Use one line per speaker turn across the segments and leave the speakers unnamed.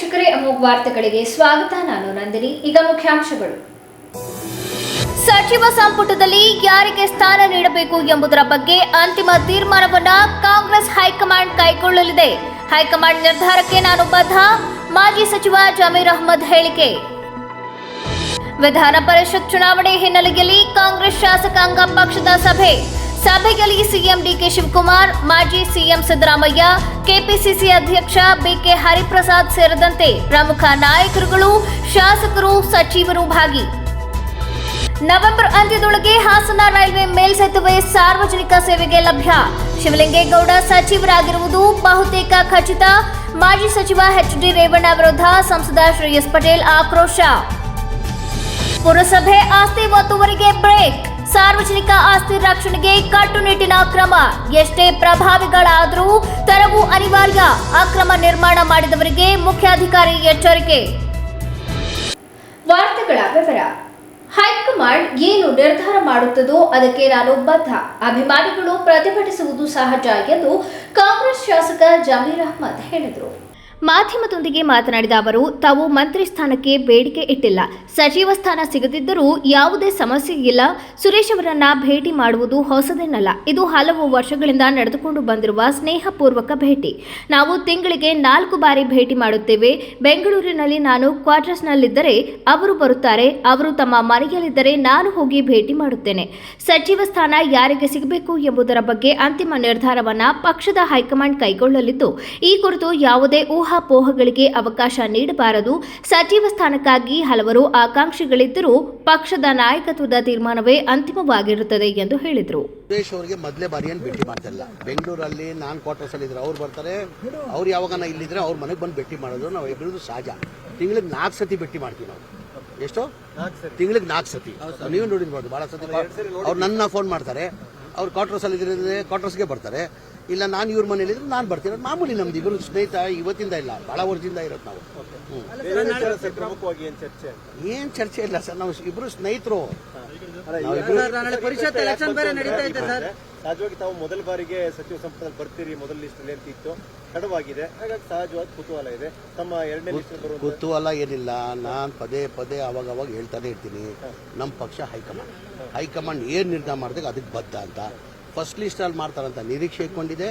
ವೀಕ್ಷಕರೇ, ಅಮೋಘ ವಾರ್ತೆಗಳಿಗೆ ಸ್ವಾಗತ. ನಾನು ನಂದಿನಿ. ಈಗ ಮುಖ್ಯಾಂಶಗಳು. ಸಚಿವ ಸಂಪುಟದಲ್ಲಿ ಯಾರಿಗೆ ಸ್ಥಾನ ನೀಡಬೇಕು ಎಂಬುದರ ಬಗ್ಗೆ ಅಂತಿಮ ತೀರ್ಮಾನವನ್ನು ಕಾಂಗ್ರೆಸ್ ಹೈಕಮಾಂಡ್ ಕೈಗೊಳ್ಳಲಿದೆ. ಹೈಕಮಾಂಡ್ ನಿರ್ಧಾರಕ್ಕೆ ನಾನು ಬದ್ಧ. ಮಾಜಿ ಸಚಿವ ಜಮೀರ್ ಅಹ್ಮದ್ ಹೇಳಿಕೆ. ವಿಧಾನ ಪರಿಷತ್ ಚುನಾವಣೆ ಹಿನ್ನೆಲೆಯಲ್ಲಿ ಕಾಂಗ್ರೆಸ್ ಶಾಸಕಾಂಗ ಪಕ್ಷದ ಸಭೆಯಲ್ಲಿ ಸಿಎಂ ಡಿಕೆ ಶಿವಕುಮಾರ್, ಮಾಜಿ ಸಿಎಂ ಸಿದ್ದರಾಮಯ್ಯ, ಕೆಪಿಸಿಸಿ ಅಧ್ಯಕ್ಷ ಬಿಕೆ ಹರಿಪ್ರಸಾದ್ ಸೇರಿದಂತೆ ಪ್ರಮುಖ ನಾಯಕರುಗಳು, ಶಾಸಕರು, ಸಚಿವರು ಭಾಗಿ. ನವೆಂಬರ್ ಅಂತ್ಯದೊಳಗೆ ಹಾಸನ ರೈಲ್ವೆ ಮೇಲ್ಸೇತುವೆ ಸಾರ್ವಜನಿಕ ಸೇವೆಗೆ ಲಭ್ಯ. ಶಿವಲಿಂಗೇಗೌಡ ಸಚಿವರಾಗಿರುವುದು ಬಹುತೇಕ ಖಚಿತ. ಮಾಜಿ ಸಚಿವ ಎಚ್ಡಿ ರೇವಣ್ಣ ವಿರುದ್ಧ ಸಂಸದ ಶ್ರೇಯಸ್ ಪಟೇಲ್ ಆಕ್ರೋಶ. ಪುರಸಭೆ ಆಸ್ತಿ ಒತ್ತುವರಿಗೆ ಬ್ರೇಕ್. ಸಾರ್ವಜನಿಕ ಆಸ್ತಿ ರಕ್ಷಣೆಗೆ ಕಟ್ಟುನಿಟ್ಟಿನ ಕ್ರಮ. ಎಷ್ಟೇ ಪ್ರಭಾವಿಗಳಾದರೂ ತೆರವು ಅನಿವಾರ್ಯ. ಅಕ್ರಮ ನಿರ್ಮಾಣ ಮಾಡಿದವರಿಗೆ ಮುಖ್ಯಾಧಿಕಾರಿ ಎಚ್ಚರಿಕೆ. ವಾರ್ತೆಗಳ ವಿವರ. ಹೈಕಮಾಂಡ್ ಏನು ನಿರ್ಧಾರ ಮಾಡುತ್ತದೋ ಅದಕ್ಕೆ ನಾನು ಬದ್ಧ. ಅಭಿಮಾನಿಗಳು ಪ್ರತಿಭಟಿಸುವುದು ಸಹಜ ಎಂದು ಕಾಂಗ್ರೆಸ್ ಶಾಸಕ ಜಮೀರ್ ಅಹ್ಮದ್ ಹೇಳಿದರು. ಮಾಧ್ಯಮದೊಂದಿಗೆ ಮಾತನಾಡಿದ ಅವರು, ತಾವು ಮಂತ್ರಿ ಸ್ಥಾನಕ್ಕೆ ಬೇಡಿಕೆ ಇಟ್ಟಿಲ್ಲ. ಸಚಿವ ಸ್ಥಾನ ಸಿಗದಿದ್ದರೂ ಯಾವುದೇ ಸಮಸ್ಯೆ ಇಲ್ಲ. ಸುರೇಶ್ ಅವರನ್ನ ಭೇಟಿ ಮಾಡುವುದು ಹೊಸದೇನಲ್ಲ. ಇದು ಹಲವು ವರ್ಷಗಳಿಂದ ನಡೆದುಕೊಂಡು ಬಂದಿರುವ ಸ್ನೇಹಪೂರ್ವಕ ಭೇಟಿ. ನಾವು ತಿಂಗಳಿಗೆ 4 ಬಾರಿ ಭೇಟಿ ಮಾಡುತ್ತೇವೆ. ಬೆಂಗಳೂರಿನಲ್ಲಿ ನಾನು ಕ್ವಾರ್ಟರ್ಸ್ನಲ್ಲಿದ್ದರೆ ಅವರು ಬರುತ್ತಾರೆ. ಅವರು ತಮ್ಮ ಮನೆಯಲ್ಲಿದ್ದರೆ ನಾನು ಹೋಗಿ ಭೇಟಿ ಮಾಡುತ್ತೇನೆ. ಸಚಿವ ಸ್ಥಾನ ಯಾರಿಗೆ ಸಿಗಬೇಕು ಎಂಬುದರ ಬಗ್ಗೆ ಅಂತಿಮ ನಿರ್ಧಾರವನ್ನ ಪಕ್ಷದ ಹೈಕಮಾಂಡ್ ಕೈಗೊಳ್ಳಲಿದ್ದು, ಈ ಕುರಿತು ಯಾವುದೇ ಊಹಾಪೋಹಗಳಿಗೆ ಅವಕಾಶ ನೀಡಬಾರದು. ಸಚಿವ ಸ್ಥಾನಕ್ಕಾಗಿ ಹಲವರು ಆಕಾಂಕ್ಷಿಗಳಿದ್ದರೂ ಪಕ್ಷದ ನಾಯಕತ್ವದ ತೀರ್ಮಾನವೇ ಅಂತಿಮವಾಗಿರುತ್ತದೆ ಎಂದು ಹೇಳಿದರು.
ಸುರೇಶ್ ಅವರಿಗೆ ಮೊದಲೇ ಬಾರಿ ಏನು ಭೇಟಿ ಮಾಡ್ತಿಲ್ಲ. ಬೆಂಗಳೂರಲ್ಲಿ ನಾನು ಕ್ವಾರ್ಟರ್ಸ್ ಅಲ್ಲಿ ಇದ್ರೆ ಅವ್ರು ಬರ್ತಾರೆ. ಅವ್ರು ಯಾವಾಗ ಇಲ್ಲಿದ್ರೆ ಅವ್ರ ಮನೆಗೆ ಬಂದು ಭೇಟಿ ಮಾಡೋದು ನಾವು ಇಬ್ಬರದು ಸಹಜ. ತಿಂಗಳಿಗೆ 4 ಸತಿ ಭೇಟಿ ಮಾಡ್ತೀವಿ ನಾವು. ಎಷ್ಟು? ತಿಂಗಳಿಗೆ 4 ಸತಿ. ನೀವು ನೋಡಿರ್ಬೋದು, ಬಹಳ ಸತಿ ಅವ್ರು ನನ್ನ ಫೋನ್ ಮಾಡ್ತಾರೆ. ಅವ್ರು ಕ್ವಾರ್ಟರ್ಸ್ ಅಲ್ಲಿ ಇದ್ರೆ ಕ್ವಾರ್ಟರ್ಸ್ಗೆ ಬರ್ತಾರೆ. ಇಲ್ಲ ನಾನು ಇವ್ರ ಮನೇಲಿದ್ರೆ ನಾನು ಬರ್ತೀನಿ. ಮಾಮೂಲಿ ನಮ್ದು ಇಬ್ಬರು ಸ್ನೇಹಿತ ಇವತ್ತಿಂದ ಇಲ್ಲ, ಬಹಳ ವರ್ಷದಿಂದ ಇರೋದು ನಾವು. ಏನ್ ಚರ್ಚೆ ಇಲ್ಲ ಸರ್, ನಾವು ಇಬ್ರು ಸ್ನೇಹಿತರು.
ಪರಿಷತ್ ಎಲೆಕ್ಷನ್ ಬೇರೆ ನಡೀತಾ ಇದೆ ಸರ್. ಸಹಜವಾಗಿ ತಾವು ಮೊದಲ ಬಾರಿಗೆ ಸಚಿವ ಸಂಪುಟದಲ್ಲಿ ಬರ್ತೀರಿ, ಮೊದಲ ಲಿಸ್ಟ್ ಅಲ್ಲಿ ಅಂತ ಇತ್ತು, ತಡವಾಗಿದೆ. ಹಾಗಾಗಿ ಸಹಜವಾಗಿ ಕುತೂಹಲ ಇದೆ. ತಮ್ಮ ಎರಡನೇ ಲಿಸ್ಟ್
ಕುತೂಹಲ ಏನಿಲ್ಲ. ನಾನು ಪದೇ ಅವಾಗ ಹೇಳ್ತಾನೆ ಇರ್ತೀನಿ, ನಮ್ಮ ಪಕ್ಷ ಹೈಕಮಾಂಡ್ ಏನ್ ನಿರ್ಧಾರ ಮಾಡಿದಾಗ ಅದಕ್ಕೆ ಬದ್ಧ ಅಂತ. ಫಸ್ಟ್ ಲಿಸ್ಟ್ ಅಲ್ಲಿ ಮಾಡ್ತಾರಂತ ನಿರೀಕ್ಷೆ ಇಟ್ಕೊಂಡಿದೆ.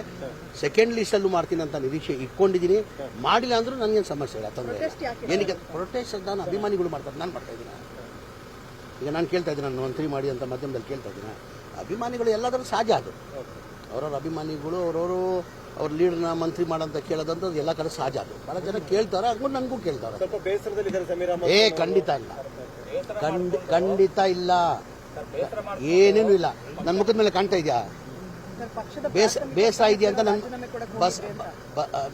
ಸೆಕೆಂಡ್ ಲಿಸ್ಟ್ ಅಲ್ಲೂ ಮಾಡ್ತೀನಿ ಅಂತ ನಿರೀಕ್ಷೆ ಇಟ್ಕೊಂಡಿದ್ದೀನಿ. ಮಾಡಿಲ್ಲ ಅಂದ್ರೂ ನನಗೇನು ಸಮಸ್ಯೆ ಇಲ್ಲ, ತೊಂದರೆ ಇಲ್ಲ. ಏನಕ್ಕೆ ಪ್ರೊಟೆಸ್ಟ್ ನಾನು ಅಭಿಮಾನಿಗಳು ಮಾಡ್ತಾರೆ, ನಾನು ಮಾಡ್ತಾ ಇದ್ದೀನಿ. ಈಗ ನಾನು ಕೇಳ್ತಾ ಇದ್ದೀನಿ, ನಾನು ಮಂತ್ರಿ ಮಾಡಿ ಅಂತ ಮಾಧ್ಯಮದಲ್ಲಿ ಕೇಳ್ತಾ ಇದ್ದೀನಿ. ಅಭಿಮಾನಿಗಳು ಎಲ್ಲಾದರೂ ಸಹಜ. ಅದು ಅವರವ್ರ ಅಭಿಮಾನಿಗಳು ಅವ್ರ ಲೀಡರ್ನ ಮಂತ್ರಿ ಮಾಡಂತ ಕೇಳೋದಂತ ಎಲ್ಲ ಕಡೆ ಸಹಜ. ಅದು ಬಹಳ ಜನ ಕೇಳ್ತಾರೆ, ಹಂಗೂ ನನಗೂ ಕೇಳ್ತಾರೆ. ಖಂಡಿತ ಇಲ್ಲ, ಏನೇನು ಇಲ್ಲ. ನನ್ನ ಮುಖದ ಮೇಲೆ ಕಾಣ್ತಾ ಇದೆಯಾ ಬೇಸರ ಇದೆಯಾ ಅಂತ?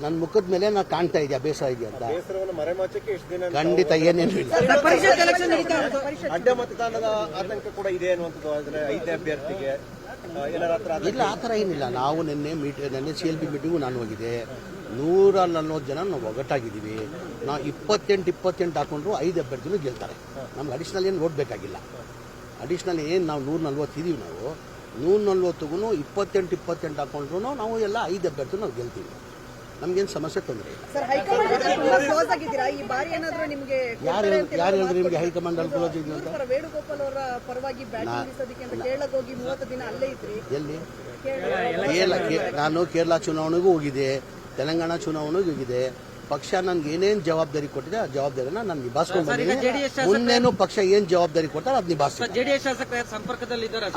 ನನ್ನ ಮುಖದ ಮೇಲೆ ನಾನು ಕಾಣ್ತಾ ಇದೆಯಾ ಬೇಸರ ಇದೆಯಾ ಅಂತ? ಖಂಡಿತ ಏನೇನು ಇಲ್ಲ.
ಅಡ್ಡ ಮತದಾನದ ಆತಂಕ ಕೂಡ ಇದೆ ಅನ್ನುವಂಥದ್ದು ಐದನೇ ಅಭ್ಯರ್ಥಿಗೆ
ಇಲ್ಲ, ಆ ಥರ ಏನಿಲ್ಲ. ನಾವು ನೆನ್ನೆ CLP ಮೀಟಿಂಗು ನಾನು ಹೋಗಿದೆ. 140 ಜನ ನಾವು ಒಗ್ಗಟ್ಟಾಗಿದ್ದೀವಿ. ನಾವು 28 ಹಾಕೊಂಡ್ರು 5 ಅಭ್ಯರ್ಥಿಗಳು ಗೆಲ್ತಾರೆ. ನಮ್ಗೆ ಅಡಿಷನಲ್ ಏನು ಓಡಬೇಕಾಗಿಲ್ಲ. ಅಡಿಷನಲ್ ಏನು ನಾವು 140 ಇದೀವಿ. ನಾವು 140ಗೂ 28 ಹಾಕೊಂಡ್ರು ನಾವು ಎಲ್ಲ 5 ಅಭ್ಯರ್ಥಿ ನಾವು ಗೆಲ್ತೀವಿ. ನಮ್ಗೇನು ಸಮಸ್ಯೆ ತೊಂದರೆ ಇಲ್ಲ. ಯಾರು ಹೇಳಿದ್ರೆ ನಿಮಗೆ ಹೈಕಮಾಂಡ್ ಅಲ್ಲಿ ಕ್ಲೋಸ್ ಇದೆ ಅಂತ? ಎಲ್ಲಿ? ನಾನು ಕೇರಳ ಚುನಾವಣೆಗೂ ಹೋಗಿದೆ, ತೆಲಂಗಾಣ ಚುನಾವಣೆಗೂ ಹೋಗಿದೆ. ಪಕ್ಷ ನನ್ಗೆ ಏನೇನು ಜವಾಬ್ದಾರಿ ಕೊಟ್ಟಿದೆ ಆ ಜವಾಬ್ದಾರಿನ ನಾನು ನಿಭಾಯಿಸ್ಕೊಂಡು ಬಂದಿದ್ದೀನಿ. ಮುಂದೇನು ಪಕ್ಷ ಏನ್ ಜವಾಬ್ದಾರಿ ಕೊಡ್ತಾರೆ ಅದು ನಿಭಾಯಿಸ್ತೀನಿ.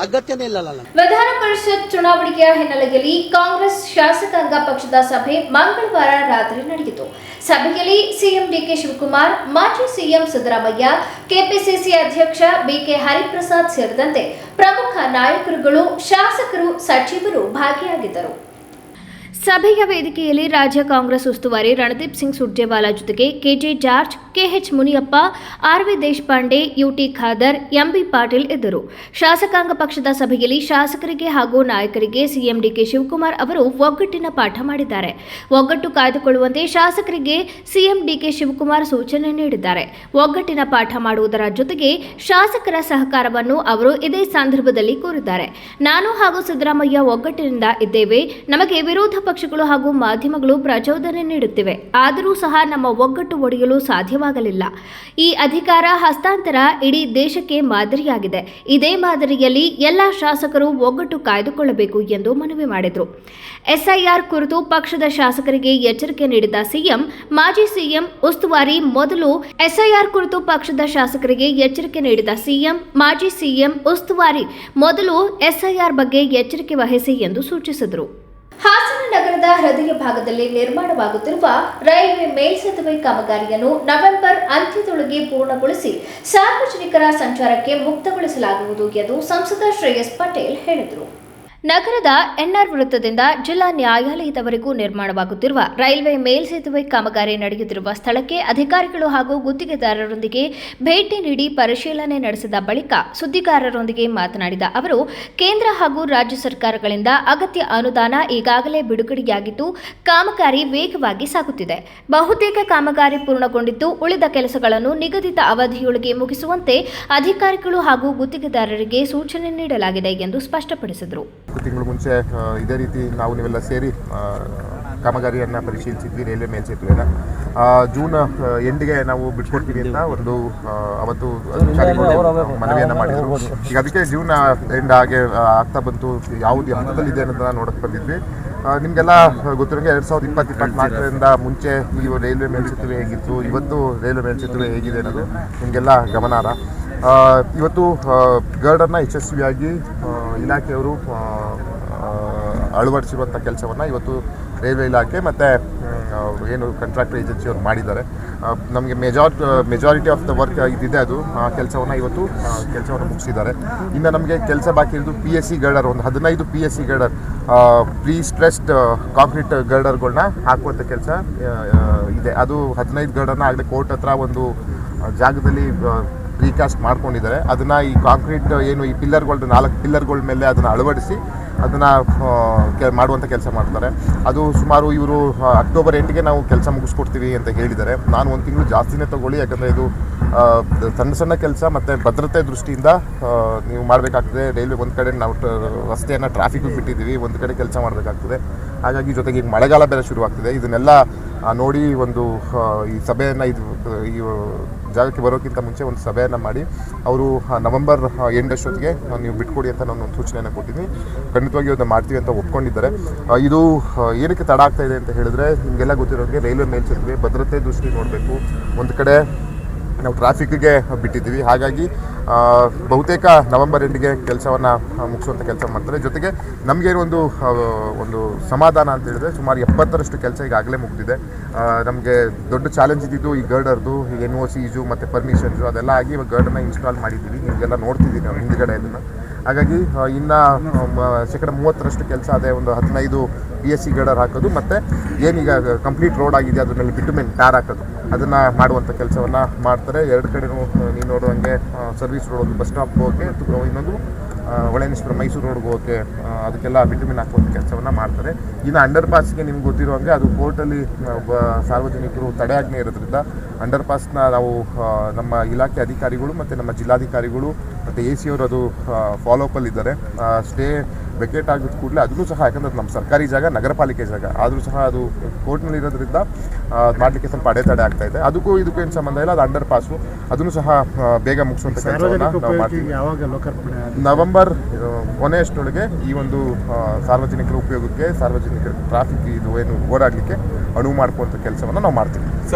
ಅಗತ್ಯನೇ ಇಲ್ಲಲ್ಲ.
ವಿಧಾನ ಪರಿಷತ್ ಚುನಾವಣೆಯ ಹಿನ್ನೆಲೆಯಲ್ಲಿ ಕಾಂಗ್ರೆಸ್ ಶಾಸಕಾಂಗ ಪಕ್ಷದ ಸಭೆ ಮಂಗಳವಾರ ರಾತ್ರಿ ನಡೆಯಿತು. ಸಭೆಯಲ್ಲಿ ಸಿಎಂ ಡಿಕೆ ಶಿವಕುಮಾರ್, ಮಾಜಿ ಸಿಎಂ ಸಿದ್ದರಾಮಯ್ಯ, ಕೆಪಿಸಿಸಿ ಅಧ್ಯಕ್ಷ ಬಿಕೆ ಹರಿಪ್ರಸಾದ್ ಸೇರಿದಂತೆ ಪ್ರಮುಖ ನಾಯಕರುಗಳು, ಶಾಸಕರು, ಸಚಿವರು ಭಾಗಿಯಾಗಿದ್ದರು. ಸಭೆಯ ವೇದಿಕೆಯಲ್ಲಿ ರಾಜ್ಯ ಕಾಂಗ್ರೆಸ್ ಉಸ್ತುವಾರಿ ರಣದೀಪ್ ಸಿಂಗ್ ಸುರ್ಜೇವಾಲಾ ಜೊತೆಗೆ KJ George, KH Muniyappa, RV Deshpande, UT Khader, MB Patil ಇದ್ದರು. ಶಾಸಕಾಂಗ ಪಕ್ಷದ ಸಭೆಯಲ್ಲಿ ಶಾಸಕರಿಗೆ ಹಾಗೂ ನಾಯಕರಿಗೆ ಸಿಎಂ ಡಿಕೆ ಶಿವಕುಮಾರ್ ಅವರು ಒಗ್ಗಟ್ಟಿನ ಪಾಠ ಮಾಡಿದ್ದಾರೆ. ಒಗ್ಗಟ್ಟು ಕಾಯ್ದುಕೊಳ್ಳುವಂತೆ ಶಾಸಕರಿಗೆ ಸಿಎಂ ಡಿಕೆ ಶಿವಕುಮಾರ್ ಸೂಚನೆ ನೀಡಿದ್ದಾರೆ. ಒಗ್ಗಟ್ಟಿನ ಪಾಠ ಮಾಡುವುದರ ಜೊತೆಗೆ ಶಾಸಕರ ಸಹಕಾರವನ್ನು ಅವರು ಇದೇ ಸಂದರ್ಭದಲ್ಲಿ ಕೋರಿದ್ದಾರೆ. ನಾನು ಹಾಗೂ ಸಿದ್ದರಾಮಯ್ಯ ಒಗ್ಗಟ್ಟಿನಿಂದ ಇದ್ದೇವೆ. ನಮಗೆ ವಿರೋಧ ಪಕ್ಷಗಳು ಹಾಗೂ ಮಾಧ್ಯಮಗಳು ಪ್ರಚೋದನೆ ನೀಡುತ್ತಿವೆ. ಆದರೂ ಸಹ ನಮ್ಮ ಒಗ್ಗಟ್ಟು ಒಡೆಯಲು ಸಾಧ್ಯವಾಗಲಿಲ್ಲ. ಈ ಅಧಿಕಾರ ಹಸ್ತಾಂತರ ಇಡೀ ದೇಶಕ್ಕೆ ಮಾದರಿಯಾಗಿದೆ. ಇದೇ ಮಾದರಿಯಲ್ಲಿ ಎಲ್ಲ ಶಾಸಕರು ಒಗ್ಗಟ್ಟು ಕಾಯ್ದುಕೊಳ್ಳಬೇಕು ಎಂದು ಮನವಿ ಮಾಡಿದರು. ಎಸ್ಐಆರ್ ಕುರಿತು ಪಕ್ಷದ ಶಾಸಕರಿಗೆ ಎಚ್ಚರಿಕೆ ನೀಡಿದ ಸಿಎಂ, ಮಾಜಿ ಸಿಎಂ ಉಸ್ತುವಾರಿ ಮೊದಲು ಎಸ್ಐಆರ್ ಕುರಿತು ಪಕ್ಷದ ಶಾಸಕರಿಗೆ ಎಚ್ಚರಿಕೆ ನೀಡಿದ ಸಿಎಂ, ಮಾಜಿ ಸಿಎಂ ಉಸ್ತುವಾರಿ ಮೊದಲು ಎಸ್ಐಆರ್ ಬಗ್ಗೆ ಎಚ್ಚರಿಕೆ ವಹಿಸಿ ಎಂದು ಸೂಚಿಸಿದರು. ಹಾಸನ ನಗರದ ಹೃದಯ ಭಾಗದಲ್ಲಿ ನಿರ್ಮಾಣವಾಗುತ್ತಿರುವ ರೈಲ್ವೆ ಮೇಲ್ಸೇತುವೆ ಕಾಮಗಾರಿಯನ್ನು ನವೆಂಬರ್ ಅಂತ್ಯದೊಳಗೆ ಪೂರ್ಣಗೊಳಿಸಿ ಸಾರ್ವಜನಿಕರ ಸಂಚಾರಕ್ಕೆ ಮುಕ್ತಗೊಳಿಸಲಾಗುವುದು ಎಂದು ಸಂಸದ ಶ್ರೇಯಸ್ ಪಟೇಲ್ ಹೇಳಿದರು. ನಗರದ ಎನ್ಆರ್ ವೃತ್ತದಿಂದ ಜಿಲ್ಲಾ ನ್ಯಾಯಾಲಯದವರೆಗೂ ನಿರ್ಮಾಣವಾಗುತ್ತಿರುವ ರೈಲ್ವೆ ಮೇಲ್ಸೇತುವೆ ಕಾಮಗಾರಿ ನಡೆಯುತ್ತಿರುವ ಸ್ಥಳಕ್ಕೆ ಅಧಿಕಾರಿಗಳು ಹಾಗೂ ಗುತ್ತಿಗೆದಾರರೊಂದಿಗೆ ಭೇಟಿ ನೀಡಿ ಪರಿಶೀಲನೆ ನಡೆಸಿದ ಬಳಿಕ ಸುದ್ದಿಗಾರರೊಂದಿಗೆ ಮಾತನಾಡಿದ ಅವರು, ಕೇಂದ್ರ ಹಾಗೂ ರಾಜ್ಯ ಸರ್ಕಾರಗಳಿಂದ ಅಗತ್ಯ ಅನುದಾನ ಈಗಾಗಲೇ ಬಿಡುಗಡೆಯಾಗಿದ್ದು ಕಾಮಗಾರಿ ವೇಗವಾಗಿ ಸಾಗುತ್ತಿದೆ. ಬಹುತೇಕ ಕಾಮಗಾರಿ ಪೂರ್ಣಗೊಂಡಿದ್ದು ಉಳಿದ ಕೆಲಸಗಳನ್ನು ನಿಗದಿತ ಅವಧಿಯೊಳಗೆ ಮುಗಿಸುವಂತೆ ಅಧಿಕಾರಿಗಳು ಹಾಗೂ ಗುತ್ತಿಗೆದಾರರಿಗೆ ಸೂಚನೆ ನೀಡಲಾಗಿದೆ ಎಂದು ಸ್ಪಷ್ಟಪಡಿಸಿದರು.
ತಿಂಗಳು ಮುಂಚೆ ಇದೇ ರೀತಿ ನೀವೆಲ್ಲ ಸೇರಿ ಕಾಮಗಾರಿಯನ್ನು ಪರಿಶೀಲಿಸಿದ್ವಿ. ರೈಲ್ವೆ ಮೇಲ್ಸೇತುವೆನ ಜೂನ್ ಎಂಡಿಗೆ ನಾವು ಬಿಟ್ಕೊಡ್ತೀವಿ ಅಂತ ಅವತ್ತು ಅಧಿಕಾರಿಗಳು ಮನವಿಯನ್ನು ಮಾಡಿದರು. ಈಗ ಅದಕ್ಕೆ ಜೂನ್ ಎಂಡ್ ಹಾಗೆ ಆಗ್ತಾ ಬಂತು. ಯಾವುದು ಹಂತದಲ್ಲಿದೆ ಅನ್ನೋದನ್ನ ನೋಡಕ್ಕೆ ಬಂದಿದ್ವಿ. ನಿಮಗೆಲ್ಲ ಗೊತ್ತಿರೋಂಗೆ 2024ರಿಂದ ಮುಂಚೆ ಈ ರೈಲ್ವೆ ಮೇಲ್ಸೇತುವೆ ಹೇಗಿತ್ತು, ಇವತ್ತು ರೈಲ್ವೆ ಮೇಲ್ಸೇತುವೆ ಹೇಗಿದೆ ಅನ್ನೋದು ನಿಮಗೆಲ್ಲ ಗಮನಾರ್ಹ. ಇವತ್ತು ಗರ್ಡನ್ನು ಯಶಸ್ವಿಯಾಗಿ ಇಲಾಖೆಯವರು ಅಳವಡಿಸಿರುವಂಥ ಕೆಲಸವನ್ನು ಇವತ್ತು ರೈಲ್ವೆ ಇಲಾಖೆ ಮತ್ತು ಏನು ಕಾಂಟ್ರಾಕ್ಟರ್ ಏಜೆನ್ಸಿಯವರು ಮಾಡಿದ್ದಾರೆ. ನಮಗೆ ಮೆಜಾರಿಟಿ ಆಫ್ ದ ವರ್ಕ್ ಇದಿದೆ, ಅದು ಕೆಲಸವನ್ನು ಇವತ್ತು ಮುಗಿಸಿದ್ದಾರೆ. ಇನ್ನು ನಮಗೆ ಕೆಲಸ ಬಾಕಿ ಇರೋದು PSC ಗರ್ಡರ್, ಒಂದು 15 PSC girder, pre stressed concrete ಗರ್ಡರ್ಗಳನ್ನ ಹಾಕುವಂಥ ಕೆಲಸ ಇದೆ. ಅದು 15 ಗರ್ಡರ್ನ ಆಗಲೇ ಕೋರ್ಟ್ ಹತ್ರ ಒಂದು ಜಾಗದಲ್ಲಿ ರೀಕಾಸ್ಟ್ ಮಾಡ್ಕೊಂಡಿದ್ದಾರೆ. ಅದನ್ನು ಈ ಕಾಂಕ್ರೀಟ್ ಏನು ಈ ಪಿಲ್ಲರ್ಗಳು 4 ಪಿಲ್ಲರ್ಗಳ ಮೇಲೆ ಅದನ್ನು ಅಳವಡಿಸಿ ಅದನ್ನು ಮಾಡುವಂಥ ಕೆಲಸ ಮಾಡ್ತಾರೆ. ಅದು ಸುಮಾರು ಇವರು ಅಕ್ಟೋಬರ್ ಎಂಡಿಗೆ ನಾವು ಕೆಲಸ ಮುಗಿಸ್ಕೊಡ್ತೀವಿ ಅಂತ ಹೇಳಿದ್ದಾರೆ. ನಾನು 1 ತಿಂಗಳು ಜಾಸ್ತಿನೇ ತೊಗೊಳ್ಳಿ, ಯಾಕಂದರೆ ಇದು ಸಣ್ಣ ಕೆಲಸ ಮತ್ತು ಭದ್ರತೆ ದೃಷ್ಟಿಯಿಂದ ನೀವು ಮಾಡಬೇಕಾಗ್ತದೆ. ರೈಲ್ವೆ ಒಂದು ಕಡೆ ನಾವು ರಸ್ತೆಯನ್ನು ಟ್ರಾಫಿಕ್ಗೆ ಬಿಟ್ಟಿದ್ದೀವಿ, ಒಂದು ಕಡೆ ಕೆಲಸ ಮಾಡಬೇಕಾಗ್ತದೆ. ಹಾಗಾಗಿ ಜೊತೆಗೆ ಈಗ ಮಳೆಗಾಲ ಬೇರೆ ಶುರುವಾಗ್ತಿದೆ. ಇದನ್ನೆಲ್ಲ ನೋಡಿ ಈ ಸಭೆಯನ್ನು ಈ ಜಾಗಕ್ಕೆ ಬರೋಕ್ಕಿಂತ ಮುಂಚೆ ಒಂದು ಸಭೆಯನ್ನು ಮಾಡಿ ಅವರು ನವೆಂಬರ್ ಎಂಡ್ ಅಷ್ಟೊತ್ತಿಗೆ ನೀವು ಬಿಟ್ಕೊಡಿ ಅಂತ ನಾನು ಒಂದು ಸೂಚನೆಯನ್ನು ಕೊಟ್ಟಿದ್ದೀನಿ. ಖಂಡಿತವಾಗಿ ಅದನ್ನು ಮಾಡ್ತೀವಿ ಅಂತ ಒಪ್ಕೊಂಡಿದ್ದಾರೆ. ಇದು ಏನಕ್ಕೆ ತಡ ಆಗ್ತಾ ಇದೆ ಅಂತ ಹೇಳಿದ್ರೆ, ನಿಮಗೆಲ್ಲ ಗೊತ್ತಿರೋಂಗೆ ರೈಲ್ವೆ ಮೇಲ್ಸೇತುವೆ ಭದ್ರತೆ ದೃಷ್ಟಿ ನೋಡಬೇಕು. ಒಂದು ಕಡೆ ನಾವು ಟ್ರಾಫಿಕ್ಗೆ ಬಿಟ್ಟಿದ್ದೀವಿ. ಹಾಗಾಗಿ ಬಹುತೇಕ ನವೆಂಬರ್ ಎಂಡಿಗೆ ಕೆಲಸವನ್ನು ಮುಗಿಸುವಂಥ ಕೆಲಸ ಮಾಡ್ತಾರೆ. ಜೊತೆಗೆ ನಮಗೇನು ಒಂದು ಸಮಾಧಾನ ಅಂತ ಹೇಳಿದ್ರೆ, ಸುಮಾರು 70ರಷ್ಟು ಕೆಲಸ ಈಗಾಗಲೇ ಮುಗಿದಿದೆ. ನಮಗೆ ದೊಡ್ಡ ಚಾಲೆಂಜ್ ಇದ್ದಿದ್ದು ಈ ಗರ್ಡರ್ದು NOCs ಮತ್ತು ಪರ್ಮಿಷನ್ಸು ಅದೆಲ್ಲ ಆಗಿ ಇವಾಗ ಗರ್ಡನ್ನು ಇನ್ಸ್ಟಾಲ್ ಮಾಡಿದ್ದೀವಿ. ನಿಮಗೆಲ್ಲ ನೋಡ್ತಿದ್ದೀವಿ ನಾವು ಹಿಂದ್ಗಡೆ ಅದನ್ನು. ಹಾಗಾಗಿ ಇನ್ನು 30% ಕೆಲಸ ಅದೇ, ಒಂದು 15 PSC ಗರ್ಡರ್ ಹಾಕೋದು ಮತ್ತು ಏನೀಗ ಕಂಪ್ಲೀಟ್ ರೋಡ್ ಆಗಿದೆ ಅದ್ರ ಮೇಲೆ ಬಿಟುಮೆನ್ ಟಾರ್ ಹಾಕೋದು, ಅದನ್ನು ಮಾಡುವಂಥ ಕೆಲಸವನ್ನು ಮಾಡ್ತಾರೆ. 2 ಕಡೆನೂ ನೀವು ನೋಡುವಂಗೆ ಸರ್ವಿಸ್ ರೋಡ್, ಒಂದು ಬಸ್ ಸ್ಟಾಪ್ ಹೋಗೋಕ್ಕೆ, ಇನ್ನೊಂದು ಒಳನೇಶ್ವರ ಮೈಸೂರು ರೋಡ್ಗೆ ಹೋಗೋಕ್ಕೆ, ಅದಕ್ಕೆಲ್ಲ ಬಿಟುಮಿನ್ ಹಾಕುವಂಥ ಕೆಲಸವನ್ನು ಮಾಡ್ತಾರೆ. ಇನ್ನು ಅಂಡರ್ ಪಾಸ್ಗೆ ನಿಮ್ಗೆ ಗೊತ್ತಿರುವಂಗೆ ಅದು ಕೋರ್ಟಲ್ಲಿ ಸಾರ್ವಜನಿಕರು ತಡೆಯಾಜ್ಞೆ ಇರೋದ್ರಿಂದ ಅಂಡರ್ ಪಾಸ್ನ ನಾವು ನಮ್ಮ ಇಲಾಖೆ ಅಧಿಕಾರಿಗಳು ಮತ್ತು ನಮ್ಮ ಜಿಲ್ಲಾಧಿಕಾರಿಗಳು ಮತ್ತು AC ಅವರು ಅದು ಫಾಲೋಅಪ್ಪಲ್ಲಿದ್ದಾರೆ. ಸ್ಟೇ ವೆಕೇಟ್ ಆಗಿದ ಕೂಡಲೇ ಅದನ್ನು ಸಹ, ಯಾಕಂದರೆ ನಮ್ಮ ಸರ್ಕಾರಿ ಜಾಗ, ನಗರಪಾಲಿಕೆ ಜಾಗ ಆದರೂ ಸಹ ಅದು ಕೋರ್ಟ್ನಲ್ಲಿ ಇರೋದ್ರಿಂದ ಮಾಡಲಿಕ್ಕೆ ಸ್ವಲ್ಪ ಅಡೆತಡೆ ಆಗ್ತಾ ಇದೆ. ಅದಕ್ಕೂ ಇದಕ್ಕೂ ಏನು ಸಂಬಂಧ ಇಲ್ಲ. ಅದು ಅಂಡರ್ ಪಾಸು, ಅದನ್ನು ಸಹ ಬೇಗ ಮುಗಿಸುವಂಥ ಕೆಲಸವನ್ನು ನಾವು ಮಾಡ್ತೀವಿ. ನವೆಂಬರ್ ಕೊನೆಯಷ್ಟರೊಳಗೆ ಈ ಒಂದು ಸಾರ್ವಜನಿಕರ ಉಪಯೋಗಕ್ಕೆ, ಸಾರ್ವಜನಿಕರ ಟ್ರಾಫಿಕ್ ಇದು ಏನು ಓಡಾಡಲಿಕ್ಕೆ ಅನುವು ಮಾಡ್ಕೊಳ್ಳುವಂಥ ಕೆಲಸವನ್ನು ನಾವು ಮಾಡ್ತೀವಿ.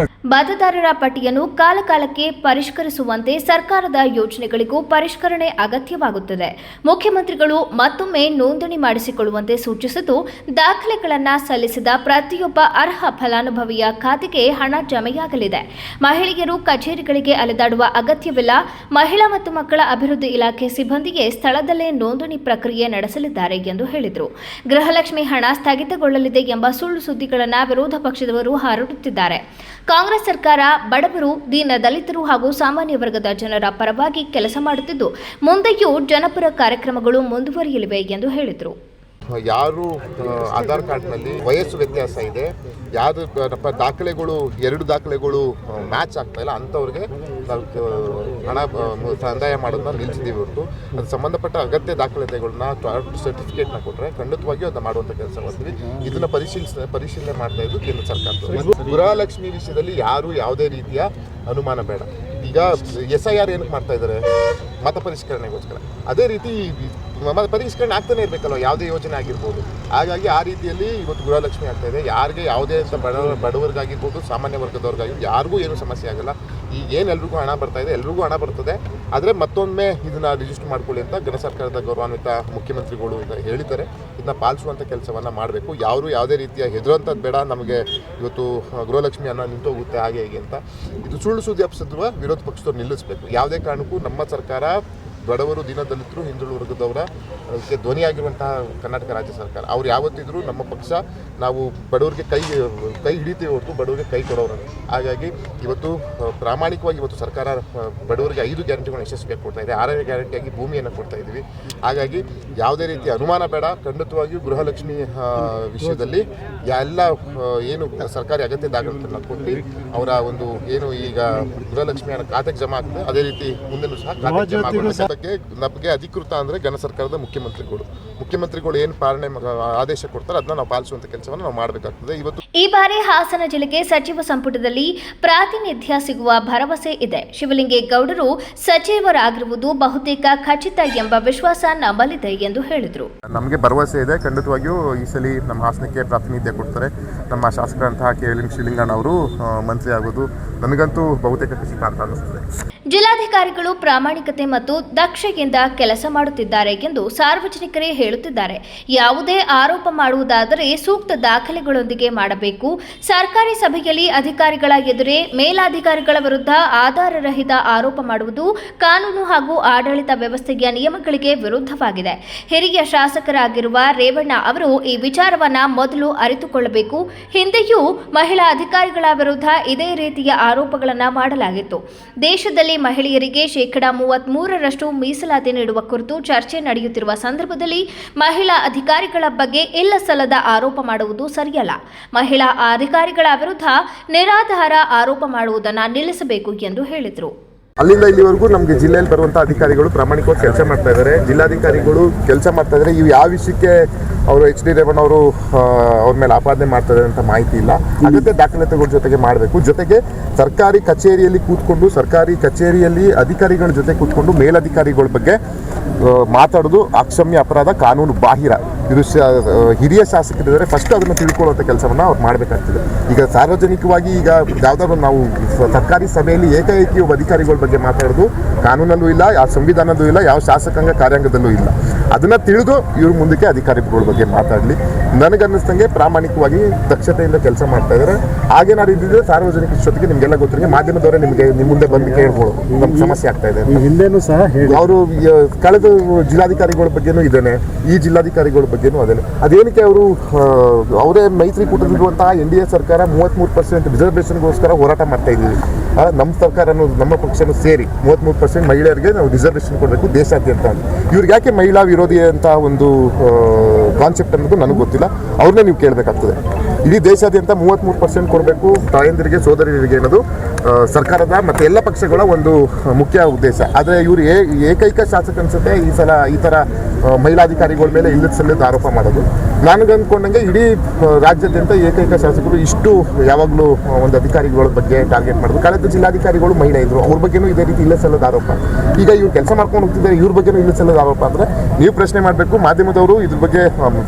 ಮತದಾರರ ಪಟ್ಟಿಯನ್ನು ಕಾಲಕಾಲಕ್ಕೆ ಪರಿಷ್ಕರಿಸುವಂತೆ ಸರ್ಕಾರದ ಯೋಜನೆಗಳಿಗೂ ಪರಿಷ್ಕರಣೆ ಅಗತ್ಯವಾಗುತ್ತದೆ. ಮುಖ್ಯಮಂತ್ರಿಗಳು ಮತ್ತೊಮ್ಮೆ ನೋಂದಣಿ ಮಾಡಿಸಿಕೊಳ್ಳುವಂತೆ ಸೂಚಿಸಿದ್ದು, ದಾಖಲೆಗಳನ್ನು ಸಲ್ಲಿಸಿದ ಪ್ರತಿಯೊಬ್ಬ ಅರ್ಹ ಫಲಾನುಭವಿಯ ಖಾತೆಗೆ ಹಣ ಜಮೆಯಾಗಲಿದೆ. ಮಹಿಳೆಯರು ಕಚೇರಿಗಳಿಗೆ ಅಲೆದಾಡುವ ಅಗತ್ಯವಿಲ್ಲ. ಮಹಿಳಾ ಮತ್ತು ಮಕ್ಕಳ ಅಭಿವೃದ್ಧಿ ಇಲಾಖೆ ಸಿಬ್ಬಂದಿಗೆ ಸ್ಥಳದಲ್ಲೇ ನೋಂದಣಿ ಪ್ರಕ್ರಿಯೆ ನಡೆಸಲಿದ್ದಾರೆ ಎಂದು ಹೇಳಿದರು. ಗೃಹಲಕ್ಷ್ಮಿ ಹಣ ಸ್ಥಗಿತಗೊಳ್ಳಲಿದೆ ಎಂಬ ಸುಳ್ಳು ಸುದ್ದಿಗಳನ್ನು ವಿರೋಧ ಪಕ್ಷದವರು ಹರಡುತ್ತಿದ್ದಾರೆ. ಕಾಂಗ್ರೆಸ್ ಸರ್ಕಾರ ಬಡವರು, ದೀನ ದಲಿತರು ಹಾಗೂ ಸಾಮಾನ್ಯ ವರ್ಗದ ಜನರ ಪರವಾಗಿ ಕೆಲಸ ಮಾಡುತ್ತಿದ್ದು, ಮುಂದೆಯೂ ಜನಪರ ಕಾರ್ಯಕ್ರಮಗಳು ಮುಂದುವರಿಯಲಿವೆ ಎಂದು ಹೇಳಿದರು.
ಯಾರು ಆಧಾರ್ ಕಾರ್ಡ್ನಲ್ಲಿ ವಯಸ್ಸು ವ್ಯತ್ಯಾಸ ಇದೆ, ಯಾರು ದಾಖಲೆಗಳು 2 ದಾಖಲೆಗಳು ಮ್ಯಾಚ್ ಆಗ್ತಾ ಇಲ್ಲ, ಅಂಥವ್ರಿಗೆ ನಾವು ಹಣ ಸಂದಾಯ ಮಾಡೋದನ್ನ ನಿಲ್ಲಿಸಿದ್ದೀವಿ ಹೊರತು ಅದು ಸಂಬಂಧಪಟ್ಟ ಅಗತ್ಯ ದಾಖಲಾತಿಗಳನ್ನ ಸರ್ಟಿಫಿಕೇಟ್ನ ಕೊಟ್ಟರೆ ಖಂಡಿತವಾಗಿಯೂ ಅದನ್ನ ಮಾಡುವಂಥ ಕೆಲಸ ಮಾಡ್ತೀವಿ. ಇದನ್ನು ಪರಿಶೀಲನೆ ಮಾಡ್ತಾ ಇದ್ದು ಕೇಂದ್ರ ಸರ್ಕಾರ. ಗೃಹಲಕ್ಷ್ಮಿ ವಿಷಯದಲ್ಲಿ ಯಾರು ಯಾವುದೇ ರೀತಿಯ ಅನುಮಾನ ಬೇಡ. ಈಗ SIR ಏನಕ್ಕೆ ಮಾಡ್ತಾ ಇದ್ದಾರೆ? ಮತ ಪರಿಷ್ಕರಣೆಗೋಸ್ಕರ. ಅದೇ ರೀತಿ ಪರಿಷ್ಕರಣೆ ಆಗ್ತಾನೆ ಇರಬೇಕಲ್ವ, ಯಾವುದೇ ಯೋಜನೆ ಆಗಿರ್ಬೋದು. ಹಾಗಾಗಿ ಆ ರೀತಿಯಲ್ಲಿ ಇವತ್ತು ಗೃಹಲಕ್ಷ್ಮಿ ಆಗ್ತಾ ಇದೆ. ಯಾರಿಗೆ ಯಾವುದೇ ಅಂತ ಬಡವರಿಗಾಗಿರ್ಬೋದು, ಸಾಮಾನ್ಯ ವರ್ಗದವ್ರಿಗಾಗಿರ್ಬೋದು, ಯಾರಿಗೂ ಏನೂ ಸಮಸ್ಯೆ ಆಗಲ್ಲ. ಈಗ ಏನು ಎಲ್ರಿಗೂ ಹಣ ಬರ್ತಾ ಇದೆ, ಎಲ್ರಿಗೂ ಹಣ ಬರ್ತದೆ. ಆದರೆ ಮತ್ತೊಮ್ಮೆ ಇದನ್ನ ರಿಜಿಸ್ಟರ್ ಮಾಡ್ಕೊಳ್ಳಿ ಅಂತ ಕೇಂದ್ರ ಸರ್ಕಾರದ ಗೌರವಾನ್ವಿತ ಮುಖ್ಯಮಂತ್ರಿಗಳು ಹೇಳಿದ್ದಾರೆ. ಇದನ್ನ ಪಾಲಿಸುವಂಥ ಕೆಲಸವನ್ನು ಮಾಡಬೇಕು. ಯಾರು ಯಾವುದೇ ರೀತಿಯ ಹೆದರುವಂಥದ್ದು ಬೇಡ. ನಮಗೆ ಇವತ್ತು ಗೃಹಲಕ್ಷ್ಮಿ ಅನ್ನ ನಿಂತೋಗುತ್ತೆ ಹಾಗೆ ಹೀಗೆ ಅಂತ ಇದು ಸುಳ್ಳು ಸುದ್ದಿ ಹಬ್ಬಿಸಿದ್ರೂ ವಿರೋಧ ಪಕ್ಷದವ್ರು ನಿಲ್ಲಿಸಬೇಕು. ಯಾವುದೇ ಕಾರಣಕ್ಕೂ ನಮ್ಮ ಸರ್ಕಾರ ಬಡವರು, ದೀನದಲಿತರು, ಹಿಂದುಳಿದ ವರ್ಗದವರ ಧ್ವನಿಯಾಗಿರುವಂತಹ ಕರ್ನಾಟಕ ರಾಜ್ಯ ಸರ್ಕಾರ. ಅವ್ರು ಯಾವತ್ತಿದ್ರೂ ನಮ್ಮ ಪಕ್ಷ ನಾವು ಬಡವರಿಗೆ ಕೈ ಹಿಡಿತೀವಿ ಹೊರತು ಬಡವರಿಗೆ ಕೈ ಕೊಡೋರು. ಹಾಗಾಗಿ ಇವತ್ತು ಪ್ರಾಮಾಣಿಕವಾಗಿ ಇವತ್ತು ಸರ್ಕಾರ ಬಡವರಿಗೆ 5 ಗ್ಯಾರಂಟಿಗಳನ್ನು ಯಶಸ್ವಿಯಾಗಿ ಕೊಡ್ತಾ ಇದೆ. 6ನೇ ಗ್ಯಾರಂಟಿಯಾಗಿ ಭೂಮಿಯನ್ನು ಕೊಡ್ತಾ ಇದ್ದೀವಿ. ಹಾಗಾಗಿ ಯಾವುದೇ ರೀತಿಯ ಅನುಮಾನ ಬೇಡ. ಖಂಡಿತವಾಗಿಯೂ ಗೃಹಲಕ್ಷ್ಮಿ ವಿಷಯದಲ್ಲಿ ಎಲ್ಲ ಏನು ಸರ್ಕಾರಿ ಅಗತ್ಯ ದಾಖಲೆಗಳನ್ನು ಕೊಟ್ಟು ಅವರ ಒಂದು ಏನು ಈಗ ಗೃಹಲಕ್ಷ್ಮಿಯನ್ನು ಖಾತೆಗೆ ಜಮಾ ಆಗ್ತದೆ, ಅದೇ ರೀತಿ ಮುಂದೆನೂ ಸಹ ಖಾತೆಗೆ ಜಮಾ ಆಗುತ್ತೆ. ನಮಗೆ ಅಧಿಕೃತ ಅಂದರೆ ಘನ ಸರ್ಕಾರದ ಮುಖ್ಯಮಂತ್ರಿಗಳು ಏನು ಪಾಲನೆ ಆದೇಶ ಕೊಡ್ತಾರೆ ಅದನ್ನ ನಾವು ಪಾಲಿಸುವಂತ ಕೆಲಸವನ್ನು ನಾವು ಮಾಡಬೇಕಾಗ್ತದೆ. ಇವತ್ತು
ಈ ಬಾರಿ ಹಾಸನ ಜಿಲ್ಲೆಗೆ ಸಚಿವ ಸಂಪುಟದಲ್ಲಿ ಪ್ರಾತಿನಿಧ್ಯ ಸಿಗುವ ಭರವಸೆ ಇದೆ. ಶಿವಲಿಂಗೇಗೌಡರು ಸಚಿವರಾಗಿರುವುದು ಬಹುತೇಕ ಖಚಿತ ಎಂಬ ವಿಶ್ವಾಸ ನಮ್ಮಲ್ಲಿದೆ ಎಂದು ಹೇಳಿದರು.
ನಮಗೆ ಭರವಸೆ ಇದೆ. ಖಂಡಿತವಾಗಿಯೂ ಈ ಸಲ ನಮ್ಮ ಹಾಸನಕ್ಕೆ ಪ್ರಾತಿನಿಧ್ಯ ಕೊಡ್ತಾರೆ. ನಮ್ಮ ಶಾಸಕರಂತಹ ಶಿವಲಿಂಗಣ್ಣ ಅವರು ಮಂತ್ರಿ ಆಗೋದು ನನಗಂತೂ ಬಹುತೇಕ ಖಚಿತ ಅಂತ ಅನಿಸ್ತದೆ.
ಜಿಲ್ಲಾಧಿಕಾರಿಗಳು ಪ್ರಾಮಾಣಿಕತೆ ಮತ್ತು ದಕ್ಷತೆಯಿಂದ ಕೆಲಸ ಮಾಡುತ್ತಿದ್ದಾರೆ ಎಂದು ಸಾರ್ವಜನಿಕರೇ ಹೇಳುತ್ತಿದ್ದಾರೆ. ಯಾವುದೇ ಆರೋಪ ಮಾಡುವುದಾದರೆ ಸೂಕ್ತ ದಾಖಲೆಗಳೊಂದಿಗೆ ಮಾಡಬೇಕು. ಸರ್ಕಾರಿ ಸಭೆಯಲ್ಲಿ ಅಧಿಕಾರಿಗಳ ಎದುರೇ ಮೇಲಾಧಿಕಾರಿಗಳ ವಿರುದ್ಧ ಆಧಾರರಹಿತ ಆರೋಪ ಮಾಡುವುದು ಕಾನೂನು ಹಾಗೂ ಆಡಳಿತ ವ್ಯವಸ್ಥೆಯ ನಿಯಮಗಳಿಗೆ ವಿರುದ್ಧವಾಗಿದೆ. ಹಿರಿಯ ಶಾಸಕರಾಗಿರುವ ರೇವಣ್ಣ ಅವರು ಈ ವಿಚಾರವನ್ನ ಮೊದಲು ಅರಿತುಕೊಳ್ಳಬೇಕು. ಹಿಂದೆಯೂ ಮಹಿಳಾ ಅಧಿಕಾರಿಗಳ ವಿರುದ್ಧ ಇದೇ ರೀತಿಯ ಆರೋಪಗಳನ್ನು ಮಾಡಲಾಗಿತ್ತು. ದೇಶದಲ್ಲಿ ಮಹಿಳೆಯರಿಗೆ 33% ಮೀಸಲಾತಿ ನೀಡುವ ಕುರಿತು ಚರ್ಚೆ ನಡೆಯುತ್ತಿರುವ ಸಂದರ್ಭದಲ್ಲಿ ಮಹಿಳಾ ಅಧಿಕಾರಿಗಳ ಬಗ್ಗೆ ಇಲ್ಲಸಲ್ಲದ ಆರೋಪ ಮಾಡುವುದು ಸರಿಯಲ್ಲ. ಮಹಿಳಾ ಅಧಿಕಾರಿಗಳ ವಿರುದ್ಧ ನಿರಾಧಾರ ಆರೋಪ ಮಾಡುವುದನ್ನು ನಿಲ್ಲಿಸಬೇಕು ಎಂದು ಹೇಳಿದರು.
ಅಲ್ಲಿಂದ ಇಲ್ಲಿವರೆಗೂ ನಮಗೆ ಜಿಲ್ಲೆಯಲ್ಲಿ ಬರುವಂಥ ಅಧಿಕಾರಿಗಳು ಪ್ರಾಮಾಣಿಕವಾಗಿ ಕೆಲಸ ಮಾಡ್ತಾ ಇದ್ದಾರೆ. ಜಿಲ್ಲಾಧಿಕಾರಿಗಳು ಕೆಲಸ ಮಾಡ್ತಾ ಇದ್ದಾರೆ. ಇವು ಯಾವ ವಿಷಯಕ್ಕೆ ಅವರು HD ರೇವಣ್ಣ ಅವರು ಅವ್ರ ಮೇಲೆ ಆಪಾದನೆ ಮಾಡ್ತಾರೆ ಅಂತ ಮಾಹಿತಿ ಇಲ್ಲ. ಅಗತ್ಯ ದಾಖಲಾತಿಗಳ ಜೊತೆಗೆ ಮಾಡಬೇಕು. ಜೊತೆಗೆ ಸರ್ಕಾರಿ ಕಚೇರಿಯಲ್ಲಿ ಕೂತ್ಕೊಂಡು ಸರ್ಕಾರಿ ಕಚೇರಿಯಲ್ಲಿ ಅಧಿಕಾರಿಗಳ ಜೊತೆ ಕೂತ್ಕೊಂಡು ಮೇಲಧಿಕಾರಿಗಳ ಬಗ್ಗೆ ಮಾತಾಡೋದು ಅಕ್ಷಮ್ಯ ಅಪರಾಧ, ಕಾನೂನು ಬಾಹಿರ. ಇದು ಹಿರಿಯ ಶಾಸಕರಿದ್ದಾರೆ. ಫಸ್ಟ್ ಅದನ್ನು ತಿಳ್ಕೊಳ್ಳುವಂಥ ಕೆಲಸವನ್ನು ಅವ್ರು ಮಾಡಬೇಕಾಗ್ತದೆ. ಈಗ ಸಾರ್ವಜನಿಕವಾಗಿ ಈಗ ಯಾವುದಾದ್ರು ನಾವು ಸರ್ಕಾರಿ ಸಭೆಯಲ್ಲಿ ಏಕಾಏಕಿ ಅಧಿಕಾರಿಗಳ ಬಗ್ಗೆ ಮಾತಾಡೋದು ಕಾನೂನಲ್ಲೂ ಇಲ್ಲ, ಯಾವ ಸಂವಿಧಾನದಲ್ಲೂ ಇಲ್ಲ, ಯಾವ ಶಾಸಕಾಂಗ ಕಾರ್ಯಾಂಗದಲ್ಲೂ ಇಲ್ಲ. ಅದನ್ನು ತಿಳಿದು ಇವ್ರು ಮುಂದಕ್ಕೆ ಅಧಿಕಾರಿಗಳ ಬಗ್ಗೆ ಮಾತಾಡಲಿ. ನನಗನ್ನಿಸ್ತಂಗೆ ಪ್ರಾಮಾಣಿಕವಾಗಿ ದಕ್ಷತೆಯಿಂದ ಕೆಲಸ ಮಾಡ್ತಾ ಇದ್ದಾರೆ. ಹಾಗೇನಾದ್ರು ಇದ್ದಿದ್ರೆ ಸಾರ್ವಜನಿಕ ಜೊತೆಗೆ ನಿಮಗೆಲ್ಲ ಗೊತ್ತಿರಿಗೆ ಮಾಧ್ಯಮದವರೇ ನಿಮಗೆ ನಿಮ್ಮ ಮುಂದೆ ಬಂದು ಕೇಳ್ಬೋದು ನಮ್ಗೆ ಸಮಸ್ಯೆ ಆಗ್ತಾ ಇದೆ.
ಹಿಂದೆನೂ ಸಹ ಅವರು
ಕಳೆದ ಜಿಲ್ಲಾಧಿಕಾರಿಗಳ ಬಗ್ಗೆನೂ ಇದ್ದೇನೆ, ಈ ಜಿಲ್ಲಾಧಿಕಾರಿಗಳ ಬಗ್ಗೆನೂ ಅದೇನೆ. ಅದೇನಕ್ಕೆ ಅವರು ಅವರೇ ಮೈತ್ರಿಕೂಟದಲ್ಲಿರುವಂತಹ NDA ಸರ್ಕಾರ 33% ರಿಸರ್ವೇಷನ್ಗೋಸ್ಕರ ಹೋರಾಟ ಮಾಡ್ತಾ ಇದ್ದೀವಿ. ನಮ್ಮ ಸರ್ಕಾರನೂ ನಮ್ಮ ಪಕ್ಷನೂ ಸೇರಿ 33% ಮಹಿಳೆಯರಿಗೆ ನಾವು ರಿಸರ್ವೇಷನ್ ಕೊಡಬೇಕು ದೇಶಾದ್ಯಂತ. ಇವ್ರಿಗೆ ಯಾಕೆ ಮಹಿಳಾ ವಿರೋಧಿ ಅಂತ ಒಂದು ಕಾನ್ಸೆಪ್ಟ್ ಅನ್ನೋದು ನನಗೆ ಗೊತ್ತಿಲ್ಲ. ಅವ್ರನ್ನೇ ನೀವು ಕೇಳಬೇಕಾಗ್ತದೆ. ಇಡೀ ದೇಶಾದ್ಯಂತ 33% ಕೊಡಬೇಕು ತಾಯಂದಿರಿಗೆ, ಸೋದರಿಯರಿಗೆ ಅನ್ನೋದು ಸರ್ಕಾರದ ಮತ್ತು ಎಲ್ಲ ಪಕ್ಷಗಳ ಒಂದು ಮುಖ್ಯ ಉದ್ದೇಶ. ಆದರೆ ಇವರು ಏಕೈಕ ಶಾಸಕ ಅನ್ಸುತ್ತೆ ಈ ಸಲ ಈ ಥರ ಮಹಿಳಾಧಿಕಾರಿಗಳ ಮೇಲೆ ಇಲ್ಲದ ಸಲ್ಲದ ಆರೋಪ ಮಾಡೋದು. ನನಗೆ ಅಂದ್ಕೊಂಡಂಗೆ ಇಡೀ ರಾಜ್ಯಾದ್ಯಂತ ಏಕೈಕ ಶಾಸಕರು ಇಷ್ಟು ಯಾವಾಗಲೂ ಒಂದು ಅಧಿಕಾರಿಗಳ ಬಗ್ಗೆ ಟಾರ್ಗೆಟ್ ಮಾಡೋದು. ಕಳೆದ ಜಿಲ್ಲಾಧಿಕಾರಿಗಳು ಮಹಿಳೆ ಇದ್ರು, ಅವ್ರ ಬಗ್ಗೆನೂ ಇದೇ ರೀತಿ ಇಲ್ಲ ಸಲ್ಲದ ಆರೋಪ. ಈಗ ಇವ್ರು ಕೆಲಸ ಮಾಡ್ಕೊಂಡು ಹೋಗ್ತಿದ್ದಾರೆ, ಇವ್ರ ಬಗ್ಗೆನೂ ಇಲ್ಲ ಸಲ್ಲದ ಆರೋಪ ಅಂದರೆ ನೀವು ಪ್ರಶ್ನೆ ಮಾಡಬೇಕು. ಮಾಧ್ಯಮದವರು ಇದ್ರ ಬಗ್ಗೆ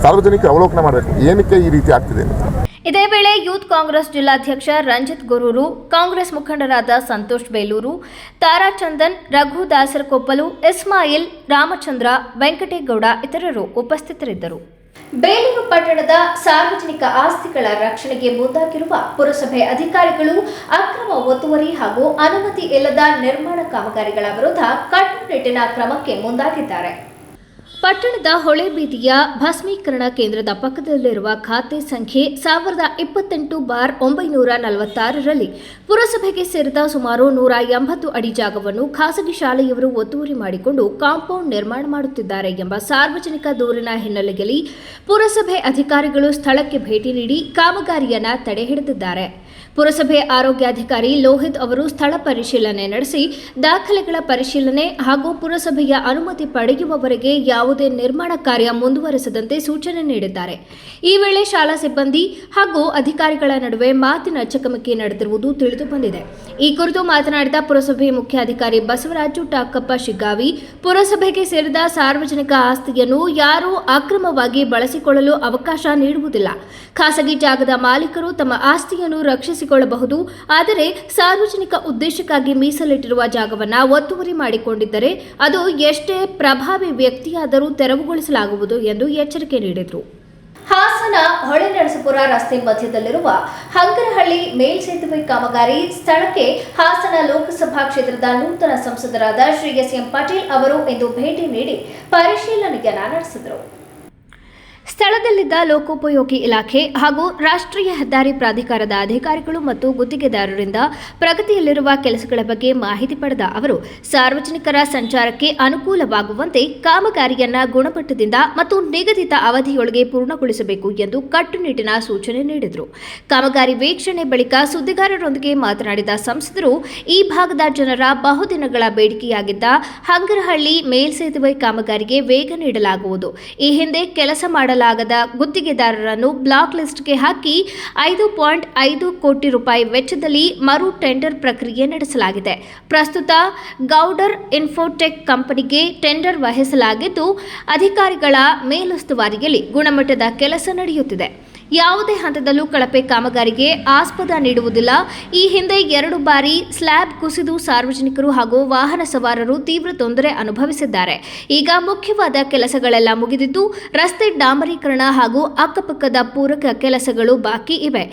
ಸಾರ್ವಜನಿಕರು ಅವಲೋಕನ ಮಾಡಬೇಕು, ಏನಕ್ಕೆ ಈ ರೀತಿ ಆಗ್ತಿದೆ ಅಂತ.
ಇದೇ ವೇಳೆ ಯೂತ್ ಕಾಂಗ್ರೆಸ್ ಜಿಲ್ಲಾಧ್ಯಕ್ಷ ರಂಜಿತ್ ಗೊರೂರು, ಕಾಂಗ್ರೆಸ್ ಮುಖಂಡರಾದ ಸಂತೋಷ್ ಬೇಲೂರು, ತಾರಾಚಂದನ್, ರಘು ದಾಸರಕೊಪ್ಪಲು, ಇಸ್ಮಾಯಿಲ್, ರಾಮಚಂದ್ರ, ವೆಂಕಟೇಗೌಡ ಇತರರು ಉಪಸ್ಥಿತರಿದ್ದರು. ಬೇಲೂರು ಪಟ್ಟಣದ ಸಾರ್ವಜನಿಕ ಆಸ್ತಿಗಳ ರಕ್ಷಣೆಗೆ ಮುಂದಾಗಿರುವ ಪುರಸಭೆ ಅಧಿಕಾರಿಗಳು ಅಕ್ರಮ ಒತ್ತುವರಿ ಹಾಗೂ ಅನುಮತಿ ಇಲ್ಲದ ನಿರ್ಮಾಣ ಕಾಮಗಾರಿಗಳ ವಿರುದ್ಧ ಕಟ್ಟುನಿಟ್ಟಿನ ಕ್ರಮಕ್ಕೆ ಮುಂದಾಗಿದ್ದಾರೆ. ಪಟ್ಟಣದ ಹೊಳೆಬೀದಿಯ ಭಸ್ಮೀಕರಣ ಕೇಂದ್ರದ ಪಕ್ಕದಲ್ಲಿರುವ ಖಾತೆ ಸಂಖ್ಯೆ 1028/946ರಲ್ಲಿ ಪುರಸಭೆಗೆ ಸೇರಿದ ಸುಮಾರು 180 ಅಡಿ ಜಾಗವನ್ನು ಖಾಸಗಿ ಶಾಲೆಯವರು ಒತ್ತುವರಿ ಮಾಡಿಕೊಂಡು ಕಾಂಪೌಂಡ್ ನಿರ್ಮಾಣ ಮಾಡುತ್ತಿದ್ದಾರೆ ಎಂಬ ಸಾರ್ವಜನಿಕ ದೂರಿನ ಹಿನ್ನೆಲೆಯಲ್ಲಿ ಪುರಸಭೆ ಅಧಿಕಾರಿಗಳು ಸ್ಥಳಕ್ಕೆ ಭೇಟಿ ನೀಡಿ ಕಾಮಗಾರಿಯನ್ನ ತಡೆ ಹಿಡಿದಿದ್ದಾರೆ. ಪುರಸಭೆ ಆರೋಗ್ಯಾಧಿಕಾರಿ ಲೋಹಿತ್ ಅವರು ಸ್ಥಳ ಪರಿಶೀಲನೆ ನಡೆಸಿ ದಾಖಲೆಗಳ ಪರಿಶೀಲನೆ ಹಾಗೂ ಪುರಸಭೆಯ ಅನುಮತಿ ಪಡೆಯುವವರೆಗೆ ಯಾವುದೇ ನಿರ್ಮಾಣ ಕಾರ್ಯ ಮುಂದುವರೆಸದಂತೆ ಸೂಚನೆ ನೀಡಿದ್ದಾರೆ. ಈ ವೇಳೆ ಶಾಲಾ ಸಿಬ್ಬಂದಿ ಹಾಗೂ ಅಧಿಕಾರಿಗಳ ನಡುವೆ ಮಾತಿನ ಚಕಮಕಿ ನಡೆದಿರುವುದು ತಿಳಿದು ಬಂದಿದೆ. ಈ ಕುರಿತು ಮಾತನಾಡಿದ ಪುರಸಭೆ ಮುಖ್ಯಾಧಿಕಾರಿ ಬಸವರಾಜು ಟಾಕಪ್ಪ ಶಿಗ್ಗಾವಿ, ಪುರಸಭೆಗೆ ಸೇರಿದ ಸಾರ್ವಜನಿಕ ಆಸ್ತಿಯನ್ನು ಯಾರೂ ಅಕ್ರಮವಾಗಿ ಬಳಸಿಕೊಳ್ಳಲು ಅವಕಾಶ ನೀಡುವುದಿಲ್ಲ. ಖಾಸಗಿ ಜಾಗದ ಮಾಲೀಕರು ತಮ್ಮ ಆಸ್ತಿಯನ್ನು ರಕ್ಷಿಸಿಕೊಳ್ಳಬಹುದು. ಆದರೆ ಸಾರ್ವಜನಿಕ ಉದ್ದೇಶಕ್ಕಾಗಿ ಮೀಸಲಿಟ್ಟಿರುವ ಜಾಗವನ್ನು ಒತ್ತುವರಿ ಮಾಡಿಕೊಂಡಿದ್ದರೆ ಅದು ಎಷ್ಟೇ ಪ್ರಭಾವಿ ವ್ಯಕ್ತಿಯಾದರೂ ತೆರವುಗೊಳಿಸಲಾಗುವುದು ಎಂದು ಎಚ್ಚರಿಕೆ ನೀಡಿದರು. ಹಾಸನ ಹೊಳೆನರಸೀಪುರ ರಸ್ತೆ ಮಧ್ಯದಲ್ಲಿರುವ ಹಂಗರಹಳ್ಳಿ ಮೇಲ್ಸೇತುವೆ ಕಾಮಗಾರಿ ಸ್ಥಳಕ್ಕೆ ಹಾಸನ ಲೋಕಸಭಾ ಕ್ಷೇತ್ರದ ನೂತನ ಸಂಸದರಾದ ಶ್ರೀ ಎಸ್.ಎಂ. ಪಾಟೀಲ್ ಅವರು ಇಂದು ಭೇಟಿ ನೀಡಿ ಪರಿಶೀಲನೆಯನ್ನ ನಡೆಸಿದರು. ಸ್ಥಳದಲ್ಲಿದ್ದ ಲೋಕೋಪಯೋಗಿ ಇಲಾಖೆ ಹಾಗೂ ರಾಷ್ಟ್ರೀಯ ಹೆದ್ದಾರಿ ಪ್ರಾಧಿಕಾರದ ಅಧಿಕಾರಿಗಳು ಮತ್ತು ಗುತ್ತಿಗೆದಾರರಿಂದ ಪ್ರಗತಿಯಲ್ಲಿರುವ ಕೆಲಸಗಳ ಬಗ್ಗೆ ಮಾಹಿತಿ ಪಡೆದ ಅವರು ಸಾರ್ವಜನಿಕರ ಸಂಚಾರಕ್ಕೆ ಅನುಕೂಲವಾಗುವಂತೆ ಕಾಮಗಾರಿಯನ್ನ ಗುಣಮಟ್ಟದಿಂದ ಮತ್ತು ನಿಗದಿತ ಅವಧಿಯೊಳಗೆ ಪೂರ್ಣಗೊಳಿಸಬೇಕು ಎಂದು ಕಟ್ಟುನಿಟ್ಟಿನ ಸೂಚನೆ ನೀಡಿದರು. ಕಾಮಗಾರಿ ವೀಕ್ಷಣೆ ಬಳಿಕ ಸುದ್ದಿಗಾರರೊಂದಿಗೆ ಮಾತನಾಡಿದ ಸಂಸದರು, ಈ ಭಾಗದ ಜನರ ಬಹುದಿನಗಳ ಬೇಡಿಕೆಯಾಗಿದ್ದ ಹಂಗರಹಳ್ಳಿ ಮೇಲ್ಸೇತುವೆ ಕಾಮಗಾರಿಗೆ ವೇಗ ನೀಡಲಾಗುವುದು. ಈ ಹಿಂದೆ ಕೆಲಸ ಮಾಡಲಾಗದ ಗುತ್ತಿಗೆದಾರರನ್ನು ಬ್ಲಾಕ್ ಲಿಸ್ಟ್ಗೆ ಹಾಕಿ 5.5 ಕೋಟಿ ರೂಪಾಯಿ ವೆಚ್ಚದಲ್ಲಿ ಮರು ಟೆಂಡರ್ ಪ್ರಕ್ರಿಯೆ ನಡೆಸಲಾಗಿದೆ. ಪ್ರಸ್ತುತ ಗೌಡರ್ ಇನ್ಫೋಟೆಕ್ ಕಂಪನಿಗೆ ಟೆಂಡರ್ ವಹಿಸಲಾಗಿದ್ದು ಅಧಿಕಾರಿಗಳ ಮೇಲುಸ್ತುವಾರಿಯಲ್ಲಿ ಗುಣಮಟ್ಟದ ಕೆಲಸ ನಡೆಯುತ್ತಿದೆ. ಯಾವುದೇ ಹಂತದಲ್ಲೂ ಕಳಪೆ ಕಾಮಗಾರಿಗೆ ಆಸ್ಪದ ನೀಡುವುದಿಲ್ಲ. ಈ ಹಿಂದೆ 2 ಬಾರಿ ಸ್ಲ್ಯಾಬ್ ಕುಸಿದು ಸಾರ್ವಜನಿಕರು ಹಾಗೂ ವಾಹನ ಸವಾರರು ತೀವ್ರ ತೊಂದರೆ ಅನುಭವಿಸಿದ್ದಾರೆ. ಈಗ ಮುಖ್ಯವಾದ ಕೆಲಸಗಳೆಲ್ಲ ಮುಗಿದಿದ್ದು ರಸ್ತೆ ಡಾಂಬರೀಕರಣ ಹಾಗೂ ಅಕ್ಕಪಕ್ಕದ ಪೂರಕ ಕೆಲಸಗಳು ಬಾಕಿ ಇವೆ.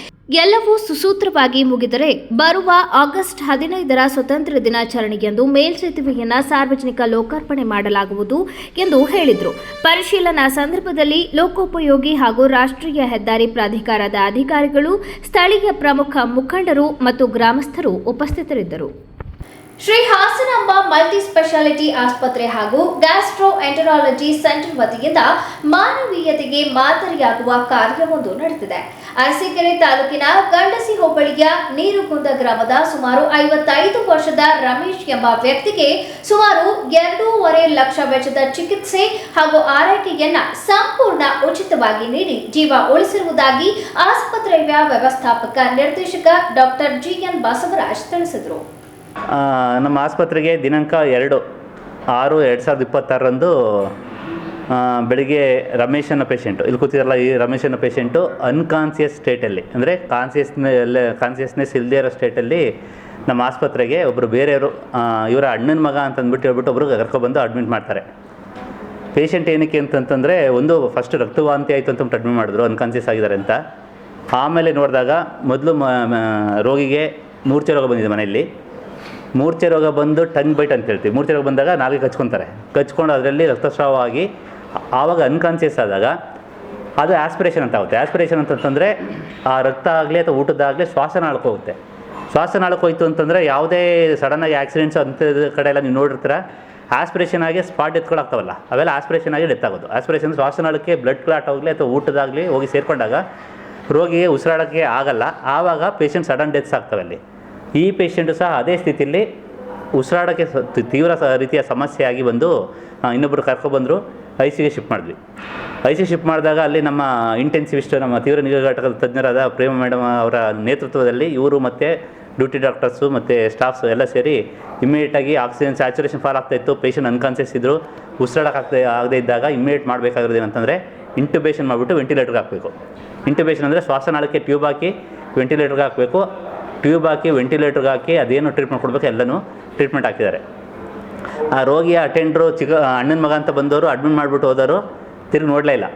ಎಲ್ಲವೂ ಸುಸೂತ್ರವಾಗಿ ಮುಗಿದರೆ ಬರುವ ಆಗಸ್ಟ್ 15ರ ಸ್ವತಂತ್ರ ದಿನಾಚರಣೆಯಂದು ಮೇಲ್ಸೇತುವೆಯನ್ನು ಸಾರ್ವಜನಿಕ ಲೋಕಾರ್ಪಣೆ ಮಾಡಲಾಗುವುದು ಎಂದು ಹೇಳಿದರು. ಪರಿಶೀಲನಾ ಸಂದರ್ಭದಲ್ಲಿ ಲೋಕೋಪಯೋಗಿ ಹಾಗೂ ರಾಷ್ಟ್ರೀಯ ಹೆದ್ದಾರಿ ಪ್ರಾಧಿಕಾರದ ಅಧಿಕಾರಿಗಳು, ಸ್ಥಳೀಯ ಪ್ರಮುಖ ಮುಖಂಡರು ಮತ್ತು ಗ್ರಾಮಸ್ಥರು ಉಪಸ್ಥಿತರಿದ್ದರು. ಶ್ರೀ ಹಾಸನಾಂಬ ಮಲ್ಟಿ ಸ್ಪೆಷಾಲಿಟಿ ಆಸ್ಪತ್ರೆ ಹಾಗೂ ಗ್ಯಾಸ್ಟ್ರೋ ಎಂಟರಾಲಜಿ ಸೆಂಟರ್ ವತಿಯಿಂದ ಮಾನವೀಯತೆಗೆ ಮಾದರಿಯಾಗುವ ಕಾರ್ಯವೊಂದು ನಡೆದಿದೆ. ಅರಸೀಕೆರೆ ತಾಲೂಕಿನ ಗಂಡಸಿ ಹೋಬಳಿಯ ನೀರುಗುಂದ ಗ್ರಾಮದ ಸುಮಾರು 55 ವರ್ಷದ ರಮೇಶ್ ಎಂಬ ವ್ಯಕ್ತಿಗೆ ಸುಮಾರು 2.5 ಲಕ್ಷ ವೆಚ್ಚದ ಚಿಕಿತ್ಸೆ ಹಾಗೂ ಆರೈಕೆಯನ್ನ ಸಂಪೂರ್ಣ ಉಚಿತವಾಗಿ ನೀಡಿ ಜೀವ ಉಳಿಸಿರುವುದಾಗಿ ಆಸ್ಪತ್ರೆಯ ವ್ಯವಸ್ಥಾಪಕ ನಿರ್ದೇಶಕ ಡಾಕ್ಟರ್ ಜಿ.ಎನ್. ಬಸವರಾಜ್ ತಿಳಿಸಿದರು.
ನಮ್ಮ ಆಸ್ಪತ್ರೆಗೆ ದಿನಾಂಕ 2/6/2026ರಂದು ಬೆಳಿಗ್ಗೆ ರಮೇಶ್ ಅನ್ನೋ ಪೇಷೆಂಟು, ಇಲ್ಲಿ ಕೂತಿರಲ್ಲ ಈ ರಮೇಶ್ ಅನ್ನೋ ಪೇಷೆಂಟು ಅನ್ಕಾನ್ಸಿಯಸ್ ಸ್ಟೇಟಲ್ಲಿ, ಅಂದರೆ ಕಾನ್ಸಿಯಸ್ನೆಸ್ ಇಲ್ಲದೇ ಇರೋ ಸ್ಟೇಟಲ್ಲಿ ನಮ್ಮ ಆಸ್ಪತ್ರೆಗೆ ಒಬ್ಬರು ಬೇರೆಯವರು ಇವರ ಅಣ್ಣನ ಮಗ ಅಂತಂದ್ಬಿಟ್ಟು ಹೇಳ್ಬಿಟ್ಟು ಒಬ್ರು ಕರ್ಕೊಬಂದು ಅಡ್ಮಿಟ್ ಮಾಡ್ತಾರೆ. ಪೇಷೆಂಟ್ ಏನಕ್ಕೆ ಅಂತಂತಂದರೆ, ಒಂದು ಫಸ್ಟ್ ರಕ್ತವಾಂತಿ ಆಯಿತು ಅಂತ ಅಡ್ಮಿಟ್ ಮಾಡಿದ್ರು, ಅನ್ಕಾನ್ಸಿಯಸ್ ಆಗಿದ್ದಾರೆ ಅಂತ. ಆಮೇಲೆ ನೋಡಿದಾಗ ಮೊದಲು ರೋಗಿಗೆ ಮೂರ್ಛೆ ರೋಗ ಬಂದಿದೆ. ಮನೆಯಲ್ಲಿ ಮೂರ್ಛೆ ರೋಗ ಬಂದು ಟಂಗ್ ಬೈಟ್ ಅಂತ ಹೇಳ್ತೀವಿ. ಮೂರ್ಛೆ ರೋಗ ಬಂದಾಗ ನಾಲಿಗೆ ಕಚ್ಕೊಂಡು ಅದರಲ್ಲಿ ರಕ್ತಸ್ರಾವ ಆಗಿ ಆವಾಗ ಅನ್ಕಾನ್ಸಿಯಸ್ ಆದಾಗ ಅದು ಆಸ್ಪಿರೇಷನ್ ಅಂತ ಆಗುತ್ತೆ. ಆಸ್ಪಿರೇಷನ್ ಅಂತಂತಂದರೆ ಆ ರಕ್ತ ಆಗಲಿ ಅಥವಾ ಊಟದಾಗಲಿ ಶ್ವಾಸನಾಳಕ್ಕೆ ಹೋಗುತ್ತೆ. ಶ್ವಾಸನಾಳಕ್ಕೆ ಹೋಯ್ತು ಅಂತಂದರೆ ಯಾವುದೇ ಸಡನ್ನಾಗಿ ಆಕ್ಸಿಡೆಂಟ್ಸ್ ಅಂಥದ್ದು ಕಡೆ ಎಲ್ಲ ನೀವು ನೋಡಿರ್ತೀರ, ಆಸ್ಪಿರೇಷನ್ ಆಗಿ ಸ್ಪಾಟ್ ಡೆತ್ಗಳಾಗ್ತಾವಲ್ಲ, ಅವೆಲ್ಲ ಆಸ್ಪಿರೇಷನ್ ಆಗಿ ಡೆತ್ ಆಗೋದು. ಆಸ್ಪಿರೇಷನ್ ಶ್ವಾಸನಾಳಕ್ಕೆ ಬ್ಲಡ್ ಕ್ಲಾಟ್ ಆಗಲಿ ಅಥವಾ ಊಟದಾಗಲಿ ಹೋಗಿ ಸೇರಿಕೊಂಡಾಗ ರೋಗಿಗೆ ಉಸಿರಾಡೋಕ್ಕೆ ಆಗಲ್ಲ. ಆವಾಗ ಪೇಷಂಟ್ ಸಡನ್ ಡೆತ್ಸ್ ಆಗ್ತವೆ. ಅಲ್ಲಿ ಈ ಪೇಷಂಟು ಸಹ ಅದೇ ಸ್ಥಿತಿಯಲ್ಲಿ ಉಸಿರಾಡೋಕ್ಕೆ ತೀವ್ರ ರೀತಿಯ ಸಮಸ್ಯೆ ಆಗಿ ಬಂದು ಇನ್ನೊಬ್ಬರು ಕರ್ಕೊಬಂದರು. ಐಸಿಗೆ ಶಿಫ್ಟ್ ಮಾಡಿದ್ವಿ. ಐಸಿ ಶಿಫ್ಟ್ ಮಾಡಿದಾಗ ಅಲ್ಲಿ ನಮ್ಮ ಇಂಟೆನ್ಸಿವಿಸ್ಟ್, ನಮ್ಮ ತೀವ್ರ ನಿಗಾ ಘಟಕದ ತಜ್ಞರಾದ ಪ್ರೇಮ ಮೇಡಮ್ ಅವರ ನೇತೃತ್ವದಲ್ಲಿ ಇವರು ಮತ್ತು ಡ್ಯೂಟಿ ಡಾಕ್ಟರ್ಸು ಮತ್ತು ಸ್ಟಾಫ್ಸು ಎಲ್ಲ ಸೇರಿ ಇಮ್ಮಿಡಿಯೇಟಾಗಿ ಆಕ್ಸಿಜನ್ ಸ್ಯಾಚುರೇಷನ್ ಫಾಲ್ ಆಗ್ತಾಯಿತ್ತು. ಪೇಷಂಟ್ ಅನ್ಕಾನ್ಸಿಯಸ್ ಇದ್ದರು. ಉಸಿರಾಡೋಕ್ಕಾಗದೇ ಆಗದೇ ಇದ್ದಾಗ ಇಮ್ಮಿಡಿಯೇಟ್ ಮಾಡಬೇಕಾಗಿರೋದು ಏನಂತಂದರೆ ಇಂಟ್ಯುಬೇಷನ್ ಮಾಡಿಬಿಟ್ಟು ವೆಂಟಿಲೇಟರ್ಗೆ ಹಾಕಬೇಕು. ಇಂಟ್ಯುಬೇಷನ್ ಅಂದರೆ ಶ್ವಾಸನಾಳಕ್ಕೆ ಟ್ಯೂಬ್ ಹಾಕಿ ವೆಂಟಿಲೇಟರ್ಗೆ ಹಾಕಬೇಕು. ಟ್ಯೂಬ್ ಹಾಕಿ ವೆಂಟಿಲೇಟರ್ಗೆ ಹಾಕಿ ಅದೇನು ಟ್ರೀಟ್ಮೆಂಟ್ ಕೊಡಬೇಕು ಎಲ್ಲನೂ ಟ್ರೀಟ್ಮೆಂಟ್ ಹಾಕಿದ್ದಾರೆ. ಆ ರೋಗಿಯ ಅಟೆಂಡ್ರು ಅಣ್ಣನ ಮಗ ಅಂತ ಬಂದವರು ಅಡ್ಮಿಟ್ ಮಾಡಿಬಿಟ್ಟು ಹೋದವರು ತಿರುಗಿ ನೋಡಲೇ ಇಲ್ಲ.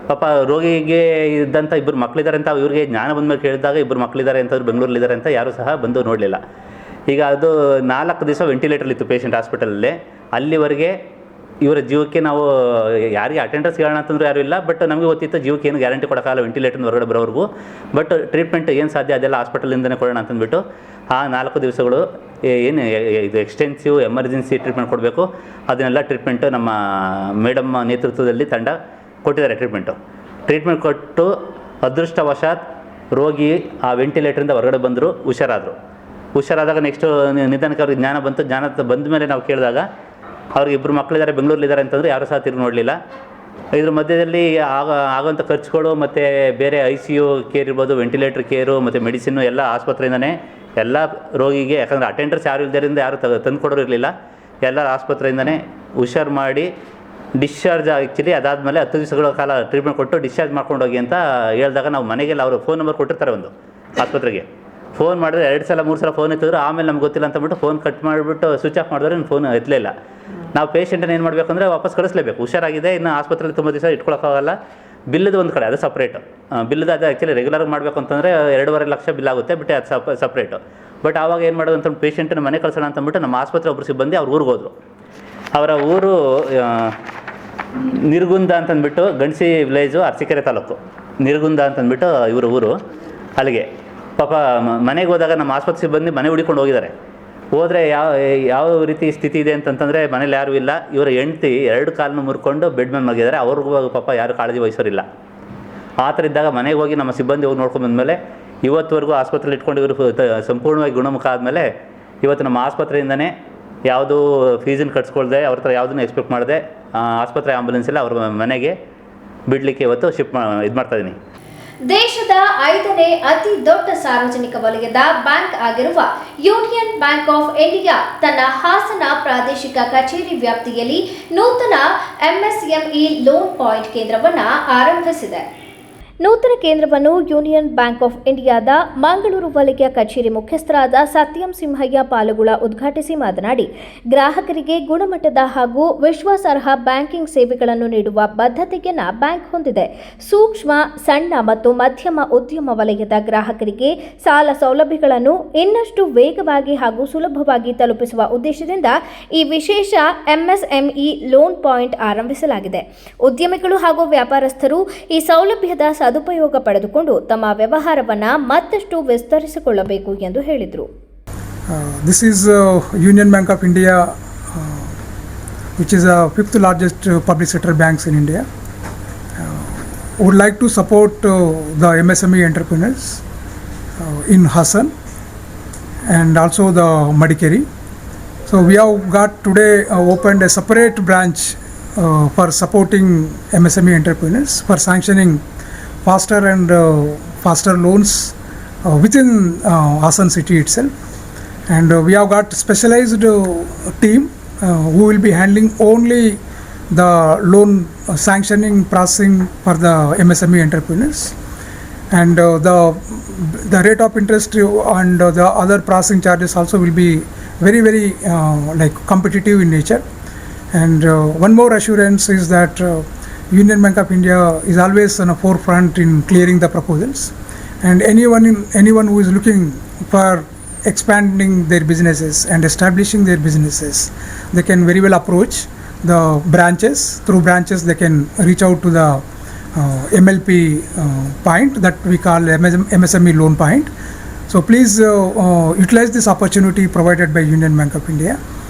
ಪಾಪ ರೋಗಿಗೆ ಇದ್ದಂಥ 2 ಮಕ್ಕಳಿದ್ದಾರೆ ಅಂತ ಇವ್ರಿಗೆ ಜ್ಞಾನ ಬಂದಮೇಲೆ ಕೇಳಿದಾಗ 2 ಮಕ್ಕಳಿದ್ದಾರೆ ಅಂತಂದ್ರೆ ಬೆಂಗಳೂರಲ್ಲಿದ್ದಾರೆ ಅಂತ ಯಾರೂ ಸಹ ಬಂದು ನೋಡಲಿಲ್ಲ. ಈಗ ಅದು 4 ದಿವಸ ವೆಂಟಿಲೇಟರ್ಲಿತ್ತು ಪೇಷಂಟ್ ಹಾಸ್ಪಿಟಲಲ್ಲಿ. ಅಲ್ಲಿವರೆಗೆ ಇವರ ಜೀವಕ್ಕೆ ನಾವು ಯಾರಿಗೆ ಅಟೆಂಡರ್ಸ್ ಹೇಳೋಣ ಅಂತಂದ್ರೆ ಯಾರೂ ಇಲ್ಲ. ಬಟ್ ನಮಗೆ ಗೊತ್ತಿತ್ತು ಜೀವಕ್ಕೆ ಏನು ಗ್ಯಾರಂಟಿ ಕೊಡೋಕ್ಕಾಗಲ್ಲ ವೆಂಟಿಲೇಟರ್ ಹೊರಗಡೆ ಬರೋವರೆಗೂ. ಬಟ್ ಟ್ರೀಟ್ಮೆಂಟ್ ಏನು ಸಾಧ್ಯ ಅದೆಲ್ಲ ಹಾಸ್ಪಿಟಲಿಂದನೇ ಕೊಡೋಣ ಅಂತಂದ್ಬಿಟ್ಟು ಆ 4 ದಿವಸಗಳು ಏನು ಇದು ಎಕ್ಸ್ಟೆನ್ಸಿವ್ ಎಮರ್ಜೆನ್ಸಿ ಟ್ರೀಟ್ಮೆಂಟ್ ಕೊಡಬೇಕು, ಅದನ್ನೆಲ್ಲ ಟ್ರೀಟ್ಮೆಂಟು ನಮ್ಮ ಮೇಡಮ್ ನೇತೃತ್ವದಲ್ಲಿ ತಂಡ ಕೊಟ್ಟಿದ್ದಾರೆ. ಟ್ರೀಟ್ಮೆಂಟ್ ಕೊಟ್ಟು ಅದೃಷ್ಟವಶಾತ್ ರೋಗಿ ಆ ವೆಂಟಿಲೇಟ್ರಿಂದ ಹೊರಗಡೆ ಬಂದರು, ಹುಷಾರಾದಾಗ ನೆಕ್ಸ್ಟು ನಿಧಾನಕ್ಕೆ ಅವ್ರಿಗೆ ಜ್ಞಾನ ಬಂತು. ಜ್ಞಾನ ಬಂದ ಮೇಲೆ ನಾವು ಕೇಳಿದಾಗ ಅವ್ರಿಗೆ 2 ಮಕ್ಕಳಿದ್ದಾರೆ, ಬೆಂಗಳೂರಲ್ಲಿದ್ದಾರೆ ಅಂತಂದರೆ ಯಾರೂ ಸಹ ತಿರುಗಿ ನೋಡಲಿಲ್ಲ. ಇದ್ರ ಮಧ್ಯದಲ್ಲಿ ಆಗೋಂಥ ಖರ್ಚುಗಳು ಮತ್ತು ಬೇರೆ ICU ಕೇರ್ ಇರ್ಬೋದು, ವೆಂಟಿಲೇಟರ್ ಕೇರು ಮತ್ತು ಮೆಡಿಸಿನ್ನು ಎಲ್ಲ ಆಸ್ಪತ್ರೆಯಿಂದನೇ ಎಲ್ಲ ರೋಗಿಗೆ, ಯಾಕಂದರೆ ಅಟೆಂಡರ್ಸ್ ಯಾರು ಇಲ್ಲದರಿಂದ ಯಾರು ತಂದು ಕೊಡೋರು ಇರಲಿಲ್ಲ, ಎಲ್ಲ ಆಸ್ಪತ್ರೆಯಿಂದನೇ ಹುಷಾರು ಮಾಡಿ ಡಿಸ್ಚಾರ್ಜ್ ಆ್ಯಕ್ಚುಲಿ ಅದಾದಮೇಲೆ 10 ದಿವಸಗಳ ಕಾಲ ಟ್ರೀಟ್ಮೆಂಟ್ ಕೊಟ್ಟು ಡಿಸ್ಚಾರ್ಜ್ ಮಾಡ್ಕೊಂಡೋಗಿ ಅಂತ ಹೇಳಿದಾಗ ನಾವು ಮನೆಗೆಲ್ಲ ಅವರು ಫೋನ್ ನಂಬರ್ ಕೊಟ್ಟಿರ್ತಾರೆ ಒಂದು ಆಸ್ಪತ್ರೆಗೆ. ಫೋನ್ ಮಾಡಿದ್ರೆ 2 ಸಲ 3 ಸಲ ಫೋನ್ ಎತ್ತಿದ್ರು, ಆಮೇಲೆ ನಮ್ಗೆ ಗೊತ್ತಿಲ್ಲ ಅಂತಂದ್ಬಿಟ್ಟು ಫೋನ್ ಕಟ್ ಮಾಡಿಬಿಟ್ಟು ಸ್ವಿಚ್ ಆಫ್ ಮಾಡಿದ್ರೆ ಫೋನ್ ಎತ್ತಲಿಲ್ಲ. ನಾವು ಪೇಷಂಟನ್ನು ಏನು ಮಾಡಬೇಕಂದ್ರೆ ವಾಪಸ್ ಕಳಿಸ್ಲೇಬೇಕು. ಹುಷಾರಾಗಿದೆ, ಇನ್ನು ಆಸ್ಪತ್ರೆಯಲ್ಲಿ ತುಂಬ ದಿವಸ ಇಟ್ಕೊಳ್ಳೋಕ್ಕಾಗಲ್ಲ. ಬಿಲ್ಲದು ಒಂದು ಕಡೆ, ಅದು ಸಪ್ರೇಟು. ಬಿಲ್ಲದು ಅದು ಆ್ಯಕ್ಚುಲಿ ರೆಗ್ಯುಲರ್ ಮಾಡಬೇಕು ಅಂತಂದರೆ 2.5 ಲಕ್ಷ ಬಿಲ್ ಆಗುತ್ತೆ, ಬಟ್ ಅದು ಸಪ್ರೇಟು. ಬಟ್ ಆವಾಗ ಏನು ಮಾಡೋದು ಅಂತ ಪೇಷಂಟನ್ನು ಮನೆ ಕಳ್ಸೋಣ ಅಂತಂದ್ಬಿಟ್ಟು ನಮ್ಮ ಆಸ್ಪತ್ರೆ ಒಬ್ಬರು ಸಿಬ್ಬಂದಿ ಅವ್ರ ಊರಿಗೆ ಹೋದರು. ಅವರ ಊರು ನಿರ್ಗುಂದ ಅಂತಂದ್ಬಿಟ್ಟು, ಗಣಸಿ ವಿಲೇಜು, ಅರಸೀಕೆರೆ ತಾಲೂಕು ನಿರ್ಗುಂದ ಅಂತಂದ್ಬಿಟ್ಟು ಇವರು ಊರು. ಅಲ್ಲಿಗೆ ಪಾಪ ಮನೆಗೆ ಹೋದಾಗ ನಮ್ಮ ಆಸ್ಪತ್ರೆ ಸಿಬ್ಬಂದಿ ಮನೆ ಹುಡಿಕೊಂಡು ಹೋಗಿದ್ದಾರೆ. ಹೋದರೆ ಯಾವ ರೀತಿ ಸ್ಥಿತಿ ಇದೆ ಅಂತಂತಂದರೆ ಮನೇಲಿ ಯಾರೂ ಇಲ್ಲ. ಇವರ ಹೆಂಡ್ತಿ 2 ಕಾಲನ್ನು ಮುರ್ಕೊಂಡು ಬೆಡ್ ಮೇಲೆ ಮಲಗಿದ್ದಾರೆ. ಅವ್ರಿಗೂ ಪಾಪ ಯಾರು ಕಾಳಜಿ ವಹಿಸೋರಿಲ್ಲ. ಆ ಥರ ಇದ್ದಾಗ ಮನೆಗೆ ಹೋಗಿ ನಮ್ಮ ಸಿಬ್ಬಂದಿ ಹೋಗಿ ನೋಡ್ಕೊಂಡು ಬಂದಮೇಲೆ ಇವತ್ತುವರೆಗೂ ಆಸ್ಪತ್ರೆಯಲ್ಲಿ ಇಟ್ಕೊಂಡು ಇವರು ಸಂಪೂರ್ಣವಾಗಿ ಗುಣಮುಖ ಆದಮೇಲೆ ಇವತ್ತು ನಮ್ಮ ಆಸ್ಪತ್ರೆಯಿಂದನೇ ಯಾವುದೂ ಫೀಸನ್ನು ಕಟ್ಸ್ಕೊಳ್ದೆ, ಅವ್ರ ಹತ್ರ ಯಾವುದನ್ನು ಎಕ್ಸ್ಪೆಕ್ಟ್ ಮಾಡದೆ ಆಸ್ಪತ್ರೆ ಆಂಬುಲೆನ್ಸಲ್ಲಿ ಅವ್ರ ಮನೆಗೆ ಬಿಡಲಿಕ್ಕೆ ಇವತ್ತು ಇದು ಮಾಡ್ತಾಯಿದ್ದೀನಿ.
ದೇಶದ 5ನೇ ಅತಿ ದೊಡ್ಡ ಸಾರ್ವಜನಿಕ ವಲಯದ ಬ್ಯಾಂಕ್ ಆಗಿರುವ ಯೂನಿಯನ್ ಬ್ಯಾಂಕ್ ಆಫ್ ಇಂಡಿಯಾ ತನ್ನ ಹಾಸನ ಪ್ರಾದೇಶಿಕ ಕಚೇರಿ ವ್ಯಾಪ್ತಿಯಲ್ಲಿ ನೂತನ MSME ಲೋನ್ ಪಾಯಿಂಟ್ ಕೇಂದ್ರವನ್ನು ಆರಂಭಿಸಿದೆ. ನೂತನ ಕೇಂದ್ರವನ್ನು ಯೂನಿಯನ್ ಬ್ಯಾಂಕ್ ಆಫ್ ಇಂಡಿಯಾದ ಮಂಗಳೂರು ವಲಯ ಕಚೇರಿ ಮುಖ್ಯಸ್ಥರಾದ ಸತ್ಯಂ ಸಿಂಹಯ್ಯ ಪಾಲುಗುಳ ಉದ್ಘಾಟಿಸಿ ಮಾತನಾಡಿ, ಗ್ರಾಹಕರಿಗೆ ಗುಣಮಟ್ಟದ ಹಾಗೂ ವಿಶ್ವಾಸಾರ್ಹ ಬ್ಯಾಂಕಿಂಗ್ ಸೇವೆಗಳನ್ನು ನೀಡುವ ಬದ್ಧತೆಯನ್ನು ಬ್ಯಾಂಕ್ ಹೊಂದಿದೆ. ಸೂಕ್ಷ್ಮ, ಸಣ್ಣ ಮತ್ತು ಮಧ್ಯಮ ಉದ್ಯಮ ವಲಯದ ಗ್ರಾಹಕರಿಗೆ ಸಾಲ ಸೌಲಭ್ಯಗಳನ್ನು ಇನ್ನಷ್ಟು ವೇಗವಾಗಿ ಹಾಗೂ ಸುಲಭವಾಗಿ ತಲುಪಿಸುವ ಉದ್ದೇಶದಿಂದ ಈ ವಿಶೇಷ MSME ಲೋನ್ ಪಾಯಿಂಟ್ ಆರಂಭಿಸಲಾಗಿದೆ. ಉದ್ಯಮಿಗಳು ಹಾಗೂ ವ್ಯಾಪಾರಸ್ಥರು ಈ ಸೌಲಭ್ಯದ ಸದುಪಯೋಗ ಪಡೆದುಕೊಂಡು ತಮ್ಮ ವ್ಯವಹಾರವನ್ನು ಮತ್ತಷ್ಟು ವಿಸ್ತರಿಸಿಕೊಳ್ಳಬೇಕು ಎಂದು ಹೇಳಿದರು.
This is Union Bank of India, which is the 5th largest public sector banks in India. Would like to support the MSME entrepreneurs in Hassan and also the Madikeri. So we have got today opened a separate branch for supporting MSME entrepreneurs, for sanctioning faster and faster loans within Hassan city itself. And we have got specialized team who will be handling only the loan sanctioning processing for the MSME entrepreneurs. And the rate of interest and the other processing charges also will be very like competitive in nature. And one more assurance is that Union Bank of India is always on a forefront in clearing the proposals, and anyone who is looking for expanding their businesses and establishing their businesses, they can very well approach the branches. Through branches they can reach out to the MLP point that we call MSME loan point. So please utilize this opportunity provided by Union Bank of India.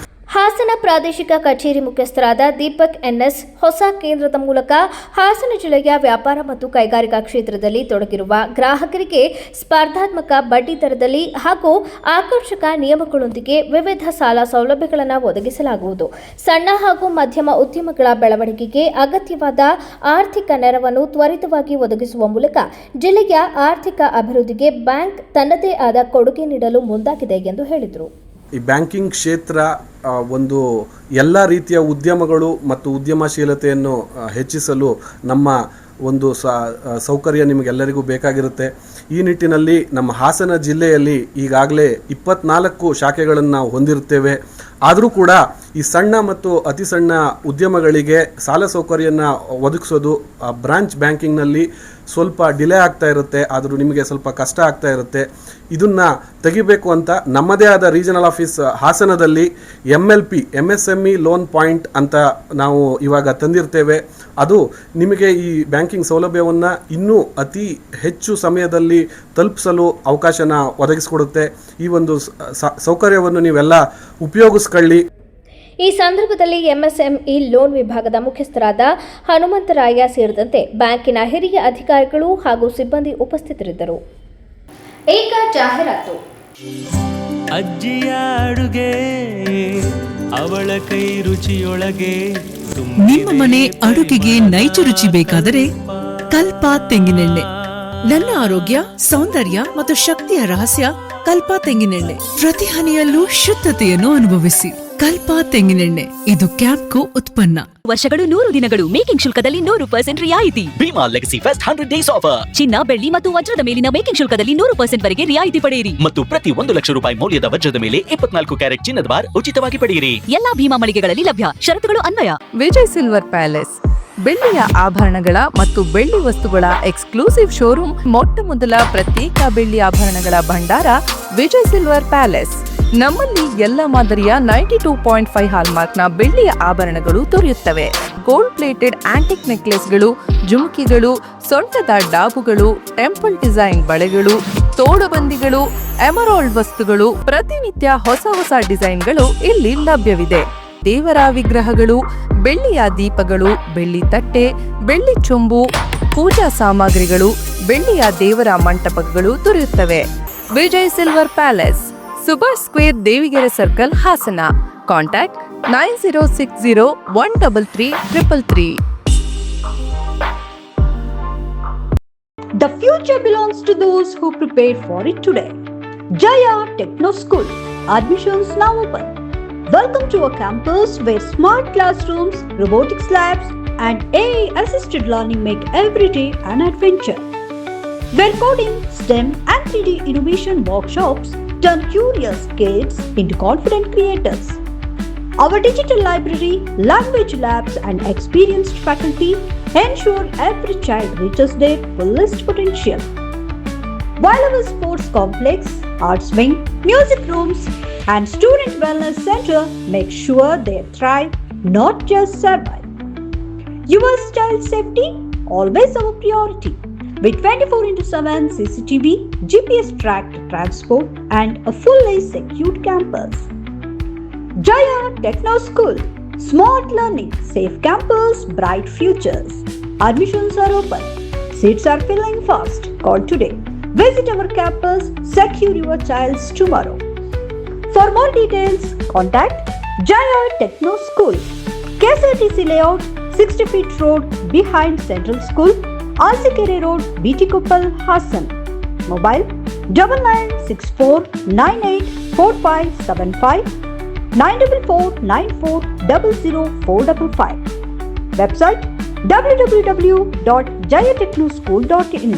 Hassan ಪ್ರಾದೇಶಿಕ ಕಚೇರಿ ಮುಖ್ಯಸ್ಥರಾದ Deepak NS ಹೊಸ ಕೇಂದ್ರದ ಮೂಲಕ ಹಾಸನ ಜಿಲ್ಲೆಯ ವ್ಯಾಪಾರ ಮತ್ತು ಕೈಗಾರಿಕಾ ಕ್ಷೇತ್ರದಲ್ಲಿ ತೊಡಗಿರುವ ಗ್ರಾಹಕರಿಗೆ ಸ್ಪರ್ಧಾತ್ಮಕ ಬಡ್ಡಿ ದರದಲ್ಲಿ ಹಾಗೂ ಆಕರ್ಷಕ ನಿಯಮಗಳೊಂದಿಗೆ ವಿವಿಧ ಸಾಲ ಸೌಲಭ್ಯಗಳನ್ನು ಒದಗಿಸಲಾಗುವುದು. ಸಣ್ಣ ಹಾಗೂ ಮಧ್ಯಮ ಉದ್ಯಮಗಳ ಬೆಳವಣಿಗೆಗೆ ಅಗತ್ಯವಾದ ಆರ್ಥಿಕ ನೆರವನ್ನು ತ್ವರಿತವಾಗಿ ಒದಗಿಸುವ ಮೂಲಕ ಜಿಲ್ಲೆಯ ಆರ್ಥಿಕ ಅಭಿವೃದ್ಧಿಗೆ ಬ್ಯಾಂಕ್ ತನ್ನದೇ ಆದ ಕೊಡುಗೆ ನೀಡಲು ಮುಂದಾಗಿದೆ ಎಂದು ಹೇಳಿದರು.
ಈ ಬ್ಯಾಂಕಿಂಗ್ ಕ್ಷೇತ್ರ ಒಂದು ಎಲ್ಲ ರೀತಿಯ ಉದ್ಯಮಗಳು ಮತ್ತು ಉದ್ಯಮಶೀಲತೆಯನ್ನು ಹೆಚ್ಚಿಸಲು ನಮ್ಮ ಒಂದು ಸೌಕರ್ಯ ನಿಮಗೆಲ್ಲರಿಗೂ ಬೇಕಾಗಿರುತ್ತೆ. ಈ ನಿಟ್ಟಿನಲ್ಲಿ ನಮ್ಮ ಹಾಸನ ಜಿಲ್ಲೆಯಲ್ಲಿ ಈಗಾಗಲೇ 24 ಶಾಖೆಗಳನ್ನು ನಾವು ಹೊಂದಿರುತ್ತೇವೆ. ಆದರೂ ಕೂಡ ಈ ಸಣ್ಣ ಮತ್ತು ಅತಿ ಸಣ್ಣ ಉದ್ಯಮಗಳಿಗೆ ಸಾಲ ಸೌಕರ್ಯನ ಒದಗಿಸೋದು ಬ್ರಾಂಚ್ ಬ್ಯಾಂಕಿಂಗ್ನಲ್ಲಿ ಸ್ವಲ್ಪ ಡಿಲೇ ಆಗ್ತಾ ಇರುತ್ತೆ, ಆದರೂ ನಿಮಗೆ ಸ್ವಲ್ಪ ಕಷ್ಟ ಆಗ್ತಾ ಇರುತ್ತೆ. ಇದನ್ನು ತೆಗಿಬೇಕು ಅಂತ ನಮ್ಮದೇ ಆದ ರೀಜನಲ್ ಆಫೀಸ್ ಹಾಸನದಲ್ಲಿ MSME ಲೋನ್ ಪಾಯಿಂಟ್ ಅಂತ ನಾವು ಇವಾಗ ತಂದಿರ್ತೇವೆ. ಅದು ನಿಮಗೆ ಈ ಬ್ಯಾಂಕಿಂಗ್ ಸೌಲಭ್ಯವನ್ನು ಇನ್ನೂ ಅತಿ ಹೆಚ್ಚು ಸಮಯದಲ್ಲಿ ತಲುಪಿಸಲು ಅವಕಾಶನ ಒದಗಿಸಿಕೊಡುತ್ತೆ. ಈ ಒಂದು ಸೌಕರ್ಯವನ್ನು ನೀವೆಲ್ಲ ಉಪಯೋಗಿಸ್ಕೊಳ್ಳಿ.
ಈ ಸಂದರ್ಭದಲ್ಲಿ MSME ಲೋನ್ ವಿಭಾಗದ ಮುಖ್ಯಸ್ಥರಾದ ಹನುಮಂತರಾಯ ಸೇರಿದಂತೆ ಬ್ಯಾಂಕಿನ ಹಿರಿಯ ಅಧಿಕಾರಿಗಳು ಹಾಗೂ ಸಿಬ್ಬಂದಿ ಉಪಸ್ಥಿತರಿದ್ದರು. ಈಗ ಜಾಹೀರಾತು.
ಅಜ್ಜಿಯ ಅಡುಗೆ ಅವಳ ಕೈ ರುಚಿಯೊಳಗೆ
ನಿಮ್ಮ ಮನೆ ಅಡುಗೆಗೆ ನೈಜ ರುಚಿ ಬೇಕಾದರೆ ಕಲ್ಪ ತೆಂಗಿನೆಣ್ಣೆ. ನನ್ನ ಆರೋಗ್ಯ, ಸೌಂದರ್ಯ ಮತ್ತು ಶಕ್ತಿಯ ರಹಸ್ಯ ಕಲ್ಪ ತೆಂಗಿನೆಣ್ಣೆ. ಪ್ರತಿ ಹನಿಯಲ್ಲೂ ಶುದ್ಧತೆಯನ್ನು ಅನುಭವಿಸಿ. ಕಲ್ಪ ತೆಂಗಿನೆಣ್ಣೆ, ಇದು ಕ್ಯಾಂಪ್ಕೋ ಉತ್ಪನ್ನ.
ವರ್ಷಗಳು 100 ದಿನಗಳು. ಮೇಕಿಂಗ್ ಶುಲ್ಕದಲ್ಲಿ 100% ರಿಯಾಯಿತಿ.
Bhima legacy fest 100 days offer.
ಚಿನ್ನ, ಬೆಳ್ಳಿ ಮತ್ತು ವಜ್ರದ ಮೇಲಿನ ಮೇಕಿಂಗ್ ಶುಲ್ಕದಲ್ಲಿ 100% ವರೆಗೆ ರಿಯಾಯಿತಿ ಪಡೆಯಿರಿ.
ಮತ್ತು ಪ್ರತಿ 1 ಲಕ್ಷ ರೂಪಾಯಿ ಮೌಲ್ಯದ ವಜ್ರದ ಮೇಲೆ 24 ಕ್ಯಾರೆಟ್ ಚಿನ್ನದ ಬಾರ್ ಉಚಿತವಾಗಿ ಪಡೆಯಿರಿ.
ಎಲ್ಲಾ ಭೀಮಾ ಮಳಿಗೆಗಳಲ್ಲಿ ಲಭ್ಯ. ಷರತ್ತುಗಳು ಅನ್ವಯ.
ವಿಜಯ್ ಸಿಲ್ವರ್ ಪ್ಯಾಲೇಸ್ ಬೆಳ್ಳಿಯ ಆಭರಣಗಳ ಮತ್ತು ಬೆಳ್ಳಿ ವಸ್ತುಗಳ ಎಕ್ಸ್ಕ್ಲೂಸಿವ್ ಶೋರೂಮ್. ಮೊಟ್ಟ ಮೊದಲ ಪ್ರತ್ಯೇಕ ಬೆಳ್ಳಿ ಆಭರಣಗಳ ಭಂಡಾರ ವಿಜಯ್ ಸಿಲ್ವರ್ ಪ್ಯಾಲೇಸ್. ನಮ್ಮಲ್ಲಿ ಎಲ್ಲ ಮಾದರಿಯ 92.5 ಹಾಲ್ಮಾರ್ಕ್ನ ಬೆಳ್ಳಿಯ ಆಭರಣಗಳು ದೊರೆಯುತ್ತವೆ. ಗೋಲ್ಡ್ ಪ್ಲೇಟೆಡ್ ಆಂಟಿಕ್ ನೆಕ್ಲೆಸ್ಗಳು, ಜುಮುಕಿಗಳು, ಸೊಂಟದ ಡಾಬುಗಳು, ಟೆಂಪಲ್ ಡಿಸೈನ್ ಬಳೆಗಳು, ತೋಡುಬಂದಿಗಳು, ಎಮರಾಲ್ಡ್ ವಸ್ತುಗಳು, ಪ್ರತಿನಿತ್ಯ ಹೊಸ ಡಿಸೈನ್ಗಳು ಇಲ್ಲಿ ಲಭ್ಯವಿದೆ. ದೇವರ ವಿಗ್ರಹಗಳು, ಬೆಳ್ಳಿಯ ದೀಪಗಳು, ಬೆಳ್ಳಿ ತಟ್ಟೆ, ಬೆಳ್ಳಿ ಚೊಂಬು, ಪೂಜಾ ಸಾಮಗ್ರಿಗಳು, ಬೆಳ್ಳಿಯ ದೇವರ ಮಂಟಪಗಳು ದೊರೆಯುತ್ತವೆ. Vijay silver palace, Subhash square, Devigere circle, Hassan. Contact 9060133333.
The future belongs to those who prepare for it today. Jaya Techno School. Admissions now open. Welcome to a campus where smart classrooms, robotics labs, and AI-assisted learning make every day an adventure. Where coding, STEM, and 3D innovation workshops turn curious kids into confident creators. Our digital library, language labs, and experienced faculty ensure every child reaches their fullest potential. While our sports complex, arts wing, music rooms, and student wellness center make sure they thrive, not just survive. Your child safety, always our priority. With 24/7 CCTV, GPS tracked transport, and a fully secured campus. Jaya Techno School. Smart learning, safe campus, bright futures. Admissions are open. Seats are filling fast. Call today. Visit our campus. Secure your child's tomorrow. For more details, contact Jaya Techno School. KSRTC Layout, 60 feet road behind Central School, Alsikere Road, BT Koppal, Hassan. Mobile 9964984575, 94494000455. Website www.jayatechnoschool.in.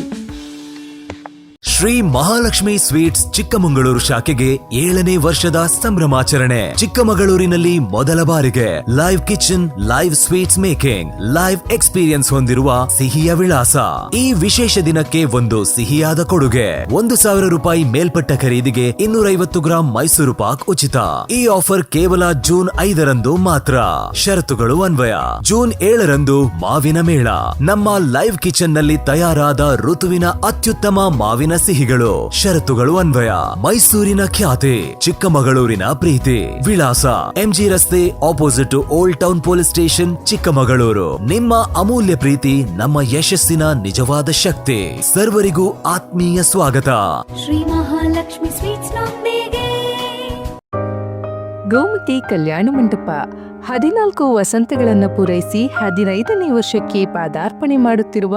Shri Mahalakshmi sweets Chikkamagaluru ಶಾಖೆಗೆ 7ನೇ ವರ್ಷದ ಸಂಭ್ರಮಾಚರಣೆ. ಚಿಕ್ಕಮಗಳೂರಿನಲ್ಲಿ ಮೊದಲ ಬಾರಿಗೆ live kitchen, live sweets making, live experience ಹೊಂದಿರುವ ಸಿಹಿಯ ವಿಳಾಸ. ಈ ವಿಶೇಷ ದಿನಕ್ಕೆ ಒಂದು ಸಿಹಿಯಾದ ಕೊಡುಗೆ. 1,000 ರೂಪಾಯಿ ಮೇಲ್ಪಟ್ಟ ಖರೀದಿಗೆ 250 ಗ್ರಾಂ ಮೈಸೂರು ಪಾಕ್ ಉಚಿತ. ಈ ಆಫರ್ ಕೇವಲ ಜೂನ್ 5ರಂದು ಮಾತ್ರ. ಷರತ್ತುಗಳು ಅನ್ವಯ. ಜೂನ್ 7ರಂದು ಮಾವಿನ ಮೇಳ. ನಮ್ಮ ಲೈವ್ ಕಿಚನ್ ನಲ್ಲಿ ತಯಾರಾದ ಋತುವಿನ ಅತ್ಯುತ್ತಮ ಮಾವಿನ ಸಿಹಿಗಳು. ಷರತ್ತುಗಳು ಅನ್ವಯ. ಮೈಸೂರಿನ ಖ್ಯಾತಿ, ಚಿಕ್ಕಮಗಳೂರಿನ ಪ್ರೀತಿ. ವಿಳಾಸ MG ರಸ್ತೆ, opposite to old town police station, Chikkamagaluru. ನಿಮ್ಮ ಅಮೂಲ್ಯ ಪ್ರೀತಿ ನಮ್ಮ ಯಶಸ್ಸಿನ ನಿಜವಾದ ಶಕ್ತಿ. ಸರ್ವರಿಗೂ ಆತ್ಮೀಯ ಸ್ವಾಗತ.
ಶ್ರೀ ಮಹಾಲಕ್ಷ್ಮಿ ಸ್ವೀಟ್ಸ್ ನೊಂದಿಗೆ
ಗೋಮತಿ ಕಲ್ಯಾಣ ಮಂಟಪ 14 ವಸಂತಗಳನ್ನು ಪೂರೈಸಿ 15ನೇ ವರ್ಷಕ್ಕೆ ಪಾದಾರ್ಪಣೆ ಮಾಡುತ್ತಿರುವ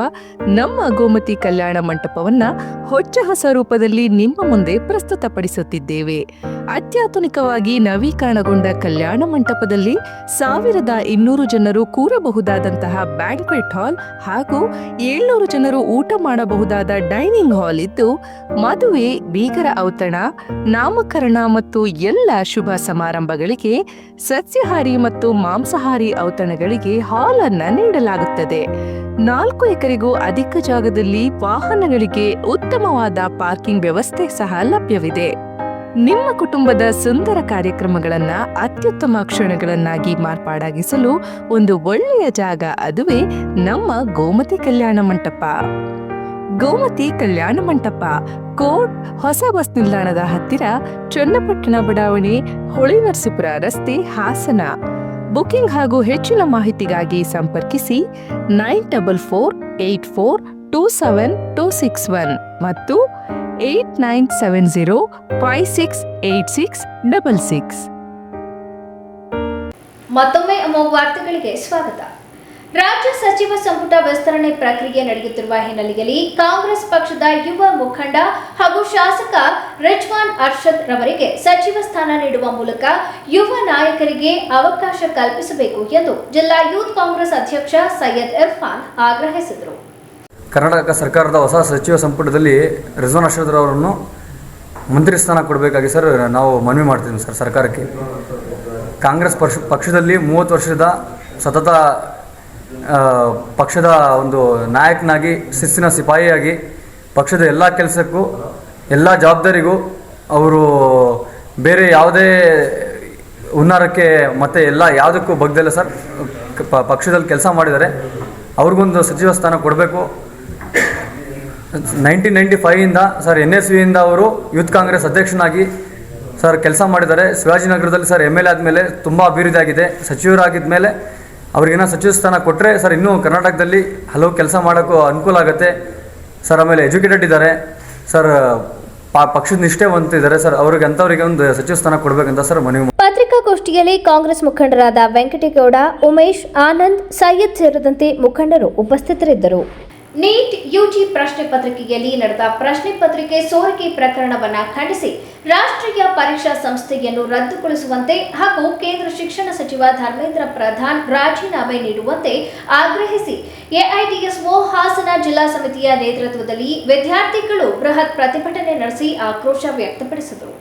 ನಮ್ಮ ಗೋಮತಿ ಕಲ್ಯಾಣ ಮಂಟಪವನ್ನ ಹೊಚ್ಚ ಹೊಸ ರೂಪದಲ್ಲಿ ನಿಮ್ಮ ಮುಂದೆ ಪ್ರಸ್ತುತಪಡಿಸುತ್ತಿದ್ದೇವೆ. ಅತ್ಯಾಧುನಿಕವಾಗಿ ನವೀಕರಣಗೊಂಡ ಕಲ್ಯಾಣ ಮಂಟಪದಲ್ಲಿ 1200 ಜನರು ಕೂರಬಹುದಾದಂತಹ ಬ್ಯಾಂಕ್ವೆಟ್ ಹಾಲ್ ಹಾಗೂ 700 ಜನರು ಊಟ ಮಾಡಬಹುದಾದ ಡೈನಿಂಗ್ ಹಾಲ್ ಇದ್ದು, ಮದುವೆ, ಬೀಗರ ಔತಣ, ನಾಮಕರಣ ಮತ್ತು ಎಲ್ಲ ಶುಭ ಸಮಾರಂಭಗಳಿಗೆ, ಸಸ್ಯಾಹಾರಿ ಮತ್ತು ಮಾಂಸಾಹಾರಿ ಔತಣಗಳಿಗೆ ಹಾಲ್ ಅನ್ನು ನೀಡಲಾಗುತ್ತದೆ. 4 ಎಕರೆಗೂ ಅಧಿಕ ಜಾಗದಲ್ಲಿ ವಾಹನಗಳಿಗೆ ಉತ್ತಮವಾದ ಪಾರ್ಕಿಂಗ್ ವ್ಯವಸ್ಥೆ ಸಹ ಲಭ್ಯವಿದೆ. ನಿಮ್ಮ ಕುಟುಂಬದ ಸುಂದರ ಕಾರ್ಯಕ್ರಮಗಳನ್ನ ಅತ್ಯುತ್ತಮ ಕ್ಷಣಗಳನ್ನಾಗಿ ಮಾರ್ಪಾಡಾಗಿಸಲು ಒಂದು ಒಳ್ಳೆಯ ಜಾಗ, ಅದುವೇ ನಮ್ಮ ಗೋಮತಿ ಕಲ್ಯಾಣ ಮಂಟಪ. ಗೋಮತಿ ಕಲ್ಯಾಣ ಮಂಟಪ, ಕೋಟ್, ಹೊಸ ಬಸ್ ನಿಲ್ದಾಣದ ಹತ್ತಿರ, ಚನ್ನಪಟ್ಟಣ ಬಡಾವಣೆ, ಹೊಳೆನರಸೀಪುರ ರಸ್ತೆ, ಹಾಸನ. ಬುಕಿಂಗ್ ಹಾಗೂ ಹೆಚ್ಚಿನ ಮಾಹಿತಿಗಾಗಿ ಸಂಪರ್ಕಿಸಿ 9484242761 ಮತ್ತು 8970568666.
ಮತ್ತೊಮ್ಮೆ ಅಮೋಘ ವಾರ್ತೆಗಳಿಗೆ ಸ್ವಾಗತ. ರಾಜ್ಯ ಸಚಿವ ಸಂಪುಟ ವಿಸ್ತರಣೆ ಪ್ರಕ್ರಿಯೆ ನಡೆಯುತ್ತಿರುವ ಹಿನ್ನೆಲೆಯಲ್ಲಿ ಕಾಂಗ್ರೆಸ್ ಪಕ್ಷದ ಯುವ ಮುಖಂಡ ಹಾಗೂ ಶಾಸಕ ರಿಜ್ವಾನ್ ಅರ್ಷದ್ ರವರಿಗೆ ಸಚಿವ ಸ್ಥಾನ ನೀಡುವ ಮೂಲಕ ಯುವ ನಾಯಕರಿಗೆ ಅವಕಾಶ ಕಲ್ಪಿಸಬೇಕು ಎಂದು ಜಿಲ್ಲಾ ಯೂತ್ ಕಾಂಗ್ರೆಸ್ ಅಧ್ಯಕ್ಷ ಸೈಯದ್ ಇರ್ಫಾನ್ ಆಗ್ರಹಿಸಿದರು.
ಕರ್ನಾಟಕ ಸರ್ಕಾರದ ಹೊಸ ಸಚಿವ ಸಂಪುಟದಲ್ಲಿ ರಿಜ್ವಾನ್ ಅರ್ಷದ್ ಅವರನ್ನು ಮಂತ್ರಿ ಸ್ಥಾನ ಕೊಡಬೇಕಾಗಿ ಸರ್ ನಾವು ಮನವಿ ಮಾಡ್ತೀವಿ ಸರ್ ಸರ್ಕಾರಕ್ಕೆ. ಕಾಂಗ್ರೆಸ್ ಪಕ್ಷದಲ್ಲಿ 30 ವರ್ಷದ ಸತತ ಪಕ್ಷದ ಒಂದು ನಾಯಕನಾಗಿ, ಶಿಸ್ತಿನ ಸಿಪಾಯಿಯಾಗಿ, ಪಕ್ಷದ ಎಲ್ಲ ಕೆಲಸಕ್ಕೂ ಎಲ್ಲ ಜವಾಬ್ದಾರಿಗೂ ಅವರು ಬೇರೆ ಯಾವುದೇ ಹುನ್ನಾರಕ್ಕೆ ಮತ್ತು ಎಲ್ಲ ಯಾವುದಕ್ಕೂ ಬಗ್ದಲ್ಲ ಸರ್ ಪಕ್ಷದಲ್ಲಿ ಕೆಲಸ ಮಾಡಿದ್ದಾರೆ. ಅವ್ರಿಗೊಂದು ಸಚಿವ ಸ್ಥಾನ ಕೊಡಬೇಕು. 1995ಇಂದ ಸರ್ NSVಯಿಂದ ಅವರು ಯೂತ್ ಕಾಂಗ್ರೆಸ್ ಅಧ್ಯಕ್ಷನಾಗಿ ಸರ್ ಕೆಲಸ ಮಾಡಿದ್ದಾರೆ. ಶಿವಾಜಿನಗರದಲ್ಲಿ ಸರ್ MLA ಆದಮೇಲೆ ತುಂಬ ಅಭಿವೃದ್ಧಿ ಆಗಿದೆ. ಸಚಿವರಾಗಿದ್ದ ಮೇಲೆ ಅವ್ರಿಗೇನೋ ಸಚಿವ ಸ್ಥಾನ ಕೊಟ್ಟರೆ ಸರ್ ಇನ್ನೂ ಕರ್ನಾಟಕದಲ್ಲಿ ಹಲವು ಕೆಲಸ ಮಾಡೋಕ್ಕೂ ಅನುಕೂಲ ಆಗುತ್ತೆ ಸರ್. ಆಮೇಲೆ ಎಜುಕೇಟೆಡ್ ಇದ್ದಾರೆ ಸರ್, ಪಕ್ಷದ ನಿಷ್ಠೆವಂತಿದ್ದಾರೆ ಸರ್. ಅವ್ರಿಗೆ ಅಂಥವ್ರಿಗೆ ಒಂದು ಸಚಿವ ಸ್ಥಾನ ಕೊಡಬೇಕಂತ ಸರ್ ಮನವಿ.
ಪತ್ರಿಕಾಗೋಷ್ಠಿಯಲ್ಲಿ ಕಾಂಗ್ರೆಸ್ ಮುಖಂಡರಾದ ವೆಂಕಟೇಗೌಡ, ಉಮೇಶ್, ಆನಂದ್, ಸೈಯದ್ ಸೇರಿದಂತೆ ಮುಖಂಡರು ಉಪಸ್ಥಿತರಿದ್ದರು. ನೀಟ್ ಯುಜಿ ಪ್ರಶ್ನೆ ಪತ್ರಿಕೆಯಲ್ಲಿ ನಡೆದ ಪ್ರಶ್ನೆ ಪತ್ರಿಕೆ ಸೋರಿಕೆ ಪ್ರಕರಣವನ್ನು ಖಂಡಿಸಿ ರಾಷ್ಟ್ರೀಯ ಪರೀಕ್ಷಾ ಸಂಸ್ಥೆಯನ್ನು ರದ್ದುಗೊಳಿಸುವಂತೆ ಹಾಗೂ ಕೇಂದ್ರ ಶಿಕ್ಷಣ ಸಚಿವ ಧರ್ಮೇಂದ್ರ ಪ್ರಧಾನ್ ರಾಜೀನಾಮೆ ನೀಡುವಂತೆ ಆಗ್ರಹಿಸಿ ಎಐಡಿಎಸ್ಒ ಹಾಸನ ಜಿಲ್ಲಾ ಸಮಿತಿಯ ನೇತೃತ್ವದಲ್ಲಿ ವಿದ್ಯಾರ್ಥಿಗಳು ಬೃಹತ್ ಪ್ರತಿಭಟನೆ ನಡೆಸಿ ಆಕ್ರೋಶ ವ್ಯಕ್ತಪಡಿಸಿದರು.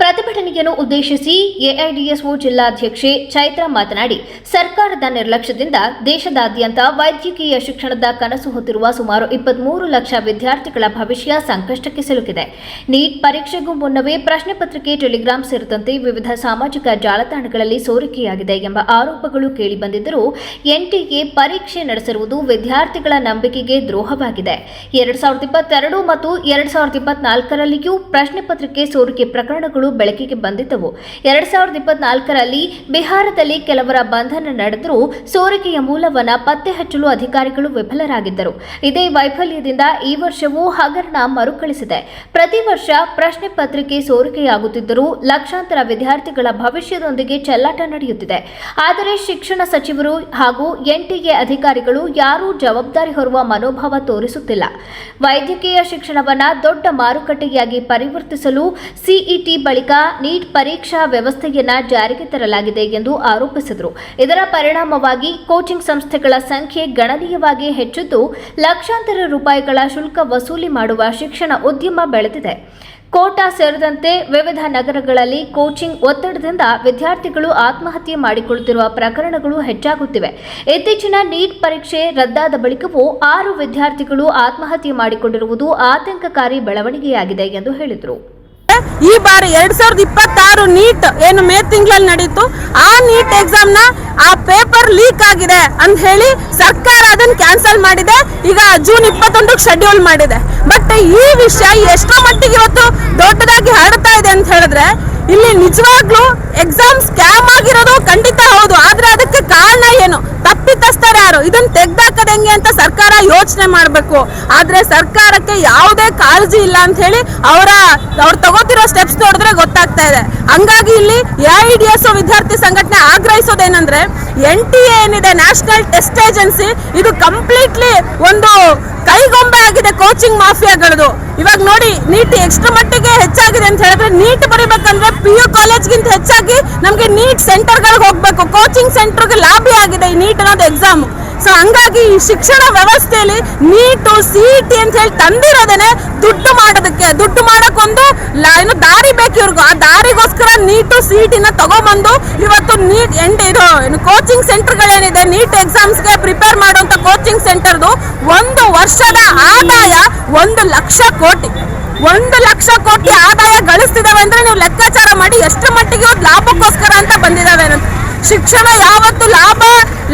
ಪ್ರತಿಭಟನೆಯನ್ನು ಉದ್ದೇಶಿಸಿ ಎಐಡಿಎಸ್ಒ ಜಿಲ್ಲಾಧ್ಯಕ್ಷೆ ಚೈತ್ರ ಮಾತನಾಡಿ, ಸರ್ಕಾರದ ನಿರ್ಲಕ್ಷ್ಯದಿಂದ ದೇಶದಾದ್ಯಂತ ವೈದ್ಯಕೀಯ ಶಿಕ್ಷಣದ ಕನಸು ಹೊತ್ತಿರುವ ಸುಮಾರು 23 ಲಕ್ಷ ವಿದ್ಯಾರ್ಥಿಗಳ ಭವಿಷ್ಯ ಸಂಕಷ್ಟಕ್ಕೆ ಸಿಲುಕಿದೆ. ನೀಟ್ ಪರೀಕ್ಷೆಗೂ ಮುನ್ನವೇ ಪ್ರಶ್ನೆ ಪತ್ರಿಕೆ, ಟೆಲಿಗ್ರಾಂ ಸೇರಿದಂತೆ ವಿವಿಧ ಸಾಮಾಜಿಕ ಜಾಲತಾಣಗಳಲ್ಲಿ ಸೋರಿಕೆಯಾಗಿದೆ ಎಂಬ ಆರೋಪಗಳು ಕೇಳಿಬಂದಿದ್ದರೂ ಎನ್ಟಿಎ ಪರೀಕ್ಷೆ ನಡೆಸಿರುವುದು ವಿದ್ಯಾರ್ಥಿಗಳ ನಂಬಿಕೆಗೆ ದ್ರೋಹವಾಗಿದೆ. 2022 ಮತ್ತು 2024ರಲ್ಲಿಯೂ ಪ್ರಶ್ನೆ ಪತ್ರಿಕೆ ಸೋರಿಕೆ ಪ್ರಕರಣಗಳು ಬೆಳಕಿಗೆ ಬಂದಿದ್ದವು. 2024ರಲ್ಲಿ ಬಿಹಾರದಲ್ಲಿ ಕೆಲವರ ಬಂಧನ ನಡೆದರೂ ಸೋರಿಕೆಯ ಮೂಲವನ್ನ ಪತ್ತೆ ಹಚ್ಚಲು ಅಧಿಕಾರಿಗಳು ವಿಫಲರಾಗಿದ್ದರು. ಇದೇ ವೈಫಲ್ಯದಿಂದ ಈ ವರ್ಷವೂ ಹಗರಣ ಮರುಕಳಿಸಿದೆ. ಪ್ರತಿ ವರ್ಷ ಪ್ರಶ್ನೆ ಪತ್ರಿಕೆ ಸೋರಿಕೆಯಾಗುತ್ತಿದ್ದರೂ ಲಕ್ಷಾಂತರ ವಿದ್ಯಾರ್ಥಿಗಳ ಭವಿಷ್ಯದೊಂದಿಗೆ ಚೆಲ್ಲಾಟ ನಡೆಯುತ್ತಿದೆ. ಆದರೆ ಶಿಕ್ಷಣ ಸಚಿವರು ಹಾಗೂ ಎನ್ಟಿಎ ಅಧಿಕಾರಿಗಳು ಯಾರೂ ಜವಾಬ್ದಾರಿ ಹೊರುವ ಮನೋಭಾವ ತೋರಿಸುತ್ತಿಲ್ಲ. ವೈದ್ಯಕೀಯ ಶಿಕ್ಷಣವನ್ನ ದೊಡ್ಡ ಮಾರುಕಟ್ಟೆಯಾಗಿ ಪರಿವರ್ತಿಸಲು ಸಿಇಟಿ ಬಳಿಕ ನೀಟ್ ಪರೀಕ್ಷಾ ವ್ಯವಸ್ಥೆಯನ್ನ ಜಾರಿಗೆ ತರಲಾಗಿದೆ ಎಂದು ಆರೋಪಿಸಿದರು. ಇದರ ಪರಿಣಾಮವಾಗಿ ಕೋಚಿಂಗ್ ಸಂಸ್ಥೆಗಳ ಸಂಖ್ಯೆ ಗಣನೀಯವಾಗಿ ಹೆಚ್ಚಿದ್ದು ಲಕ್ಷಾಂತರ ರೂಪಾಯಿಗಳ ಶುಲ್ಕ ವಸೂಲಿ ಮಾಡುವ ಶಿಕ್ಷಣ ಉದ್ಯಮ ಬೆಳೆದಿದೆ. ಕೋಟಾ ಸೇರಿದಂತೆ ವಿವಿಧ ನಗರಗಳಲ್ಲಿ ಕೋಚಿಂಗ್ ಒತ್ತಡದಿಂದ ವಿದ್ಯಾರ್ಥಿಗಳು ಆತ್ಮಹತ್ಯೆ ಮಾಡಿಕೊಳ್ಳುತ್ತಿರುವ ಪ್ರಕರಣಗಳು ಹೆಚ್ಚಾಗುತ್ತಿವೆ. ಇತ್ತೀಚಿನ ನೀಟ್ ಪರೀಕ್ಷೆ ರದ್ದಾದ ಬಳಿಕವೂ 6 ವಿದ್ಯಾರ್ಥಿಗಳು ಆತ್ಮಹತ್ಯೆ ಮಾಡಿಕೊಂಡಿರುವುದು ಆತಂಕಕಾರಿ ಬೆಳವಣಿಗೆಯಾಗಿದೆ ಎಂದು ಹೇಳಿದರು.
ಈ ಬಾರಿ 2026 ನೀಟ್ ಏನು ಮೇ ತಿಂಗಳಲ್ಲಿ ನಡೀತು, ಆ ನೀಟ್ ಎಕ್ಸಾಮ್ ನ ಆ ಪೇಪರ್ ಲೀಕ್ ಆಗಿದೆ ಅಂತ ಹೇಳಿ ಸರ್ಕಾರ ಅದನ್ನ ಕ್ಯಾನ್ಸಲ್ ಮಾಡಿದೆ. ಈಗ ಜೂನ್ 21ಕ್ಕೆ ಶೆಡ್ಯೂಲ್ ಮಾಡಿದೆ. ಬಟ್ ಈ ವಿಷಯ ಎಷ್ಟೋ ಮಟ್ಟಿಗೆ ಇವತ್ತು ದೊಡ್ಡದಾಗಿ ಹರಡ್ತಾ ಇದೆ ಅಂತ ಹೇಳಿದ್ರೆ, ಇಲ್ಲಿ ನಿಜವಾಗ್ಲೂ ಎಕ್ಸಾಮ್ ಸ್ಕ್ಯಾಮ್ ಆಗಿರೋದು ಖಂಡಿತ ಹೌದು. ಆದ್ರೆ ಅದಕ್ಕೆ ಕಾರಣ ಏನು, ತಪ್ಪಿತಸ್ಥರು ಯಾರು, ಇದನ್ನ ತೆಗ್ದಾಕದ ಹೆಂಗೆ ಅಂತ ಸರ್ಕಾರ ಯೋಚನೆ ಮಾಡಬೇಕು. ಆದ್ರೆ ಸರ್ಕಾರಕ್ಕೆ ಯಾವುದೇ ಕಾಳಜಿ ಇಲ್ಲ ಅಂತ ಹೇಳಿ ಅವ್ರು ತಗೋತಿರೋ ಸ್ಟೆಪ್ಸ್ ನೋಡಿದ್ರೆ ಗೊತ್ತಾಗ್ತಾ ಇದೆ. ಹಂಗಾಗಿ ಇಲ್ಲಿ ಎಐಡಿಎಸ್ಒ ವಿದ್ಯಾರ್ಥಿ ಸಂಘಟನೆ ಆಗ್ರಹಿಸೋದೇನಂದ್ರೆ, NTA ಏನಿದೆ, ನ್ಯಾಷನಲ್ ಟೆಸ್ಟ್ ಏಜೆನ್ಸಿ, ಇದು ಕಂಪ್ಲೀಟ್ಲಿ ಒಂದು ಕೈಗೊಂಬೆ ಆಗಿದೆ ಕೋಚಿಂಗ್ ಮಾಫಿಯಾಗಳದು. ಇವಾಗ ನೋಡಿ, ನೀಟ್ ಎಷ್ಟು ಮಟ್ಟಿಗೆ ಹೆಚ್ಚಾಗಿದೆ ಅಂತ ಹೇಳಿದ್ರೆ, ನೀಟ್ ಬರೀಬೇಕಂದ್ರೆ PU ಕಾಲೇಜ್ಗಿಂತ ಹೆಚ್ಚಾಗಿ ನಮಗೆ ನೀಟ್ ಸೆಂಟರ್ಗಳಿಗೆ ಹೋಗ್ಬೇಕು, ಕೋಚಿಂಗ್ ಸೆಂಟರ್ಗೆ ಲಾಭಿ ಆಗಿದೆ ಈ ನೀಟ್ ಅನ್ನೋದು ಎಕ್ಸಾಮ್. ಸೊ ಹಂಗಾಗಿ ಈ ಶಿಕ್ಷಣ ವ್ಯವಸ್ಥೆಯಲ್ಲಿ ನೀಟು CET ಅಂತ ಹೇಳಿ ತಂದಿರೋದೇನೆ ದುಡ್ಡು ಮಾಡೋದಕ್ಕೆ, ದುಡ್ಡು ಮಾಡೋಕ್ಕೊಂದು ಏನು ದಾರಿ ಬೇಕು ಇವ್ರಿಗೂ. ಆ ದಾರಿಗೋಸ್ಕರ ನೀಟು CET ನ ತಗೊಂಬಂದು ಇವತ್ತು ನೀಟ್ ಇದು ಕೋಚಿಂಗ್ ಸೆಂಟರ್ಗಳೇನಿದೆ, ನೀಟ್ ಎಕ್ಸಾಮ್ಸ್ಗೆ ಪ್ರಿಪೇರ್ ಮಾಡುವಂತ ಕೋಚಿಂಗ್ ಸೆಂಟರ್ದು 1 ವರ್ಷದ ಆದಾಯ 1 ಲಕ್ಷ ಕೋಟಿ. 1 ಲಕ್ಷ ಕೋಟಿ ಆದಾಯ ಗಳಿಸ್ತಿದಾವೆ ಅಂದ್ರೆ ನೀವು ಲೆಕ್ಕಾಚಾರ ಮಾಡಿ ಎಷ್ಟು ಮಟ್ಟಿಗೆ ಲಾಭಕ್ಕೋಸ್ಕರ ಅಂತ ಬಂದಿದಾವೆ. ಶಿಕ್ಷಣ ಯಾವತ್ತು ಲಾಭ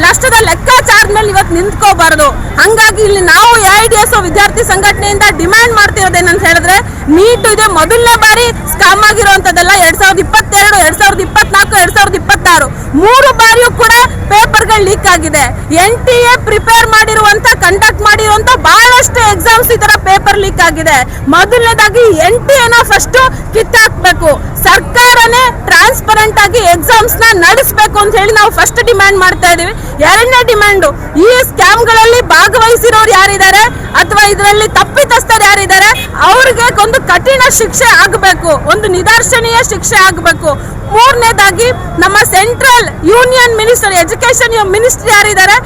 ನಷ್ಟದ ಲೆಕ್ಕಾಚಾರದ ಮೇಲೆ ಇವತ್ತು ನಿಂತ್ಕೋಬಾರದು. ಹಂಗಾಗಿ ಇಲ್ಲಿ ನಾವು AIDSO ವಿದ್ಯಾರ್ಥಿ ಸಂಘಟನೆಯಿಂದ ಡಿಮ್ಯಾಂಡ್ ಮಾಡ್ತಿರೋದೇನಂತ ಹೇಳಿದ್ರೆ, ನೀಟ್ ಇದೆ ಮೊದಲನೇ ಬಾರಿ ಸ್ಕಾಮ್ ಆಗಿರುವಂತದ್ದಲ್ಲ. 2022, 2024, 2026 3 ಬಾರಿಯೂ ಕೂಡ ಪೇಪರ್ಗಳು ಲೀಕ್ ಆಗಿದೆ. NTA ಪ್ರಿಪೇರ್ ಮಾಡಿರುವಂತ ಕಂಡಕ್ಟ್ ಮಾಡಿರುವಂತ ಬಹಳಷ್ಟು ಎಕ್ಸಾಮ್ಸ್ ಈ ತರ ಪೇಪರ್ ಲೀಕ್ ಆಗಿದೆ. ಮೊದಲನೇದಾಗಿ NTA ಫಸ್ಟ್ ಕಿತ್ತಾಕ್ಬೇಕು, ಸರ್ಕಾರನೇ ಟ್ರಾನ್ಸ್ಪರೆಂಟ್ ಆಗಿ ಎಕ್ಸಾಮ್ಸ್ ನ ನಡೆಸಬೇಕು ಅಂತ ಹೇಳಿ ನಾವು ಫಸ್ಟ್ ಡಿಮ್ಯಾಂಡ್ ಮಾಡ್ತಾ ಇದೀವಿ. ಎರಡನೇ ಡಿಮ್ಯಾಂಡ್, ಈ ಸ್ಕ್ಯಾಮ್ಗಳಲ್ಲಿ ಭಾಗವಹಿಸಿರೋರು ಯಾರಿದ್ದಾರೆ ಅಥವಾ ಇದರಲ್ಲಿ ತಪ್ಪಿತಸ್ಥರು ಯಾರಿದ್ದಾರೆ ಅವ್ರಿಗೆ ಒಂದು ಕಠಿಣ ಶಿಕ್ಷೆ ಆಗಬೇಕು, ಒಂದು ನಿದರ್ಶನೀಯ ಶಿಕ್ಷೆ ಆಗಬೇಕು. ಮೂರನೇದಾಗಿ ನಮ್ಮ central union minister, education minister ಯಾರಿದ್ದಾರೆ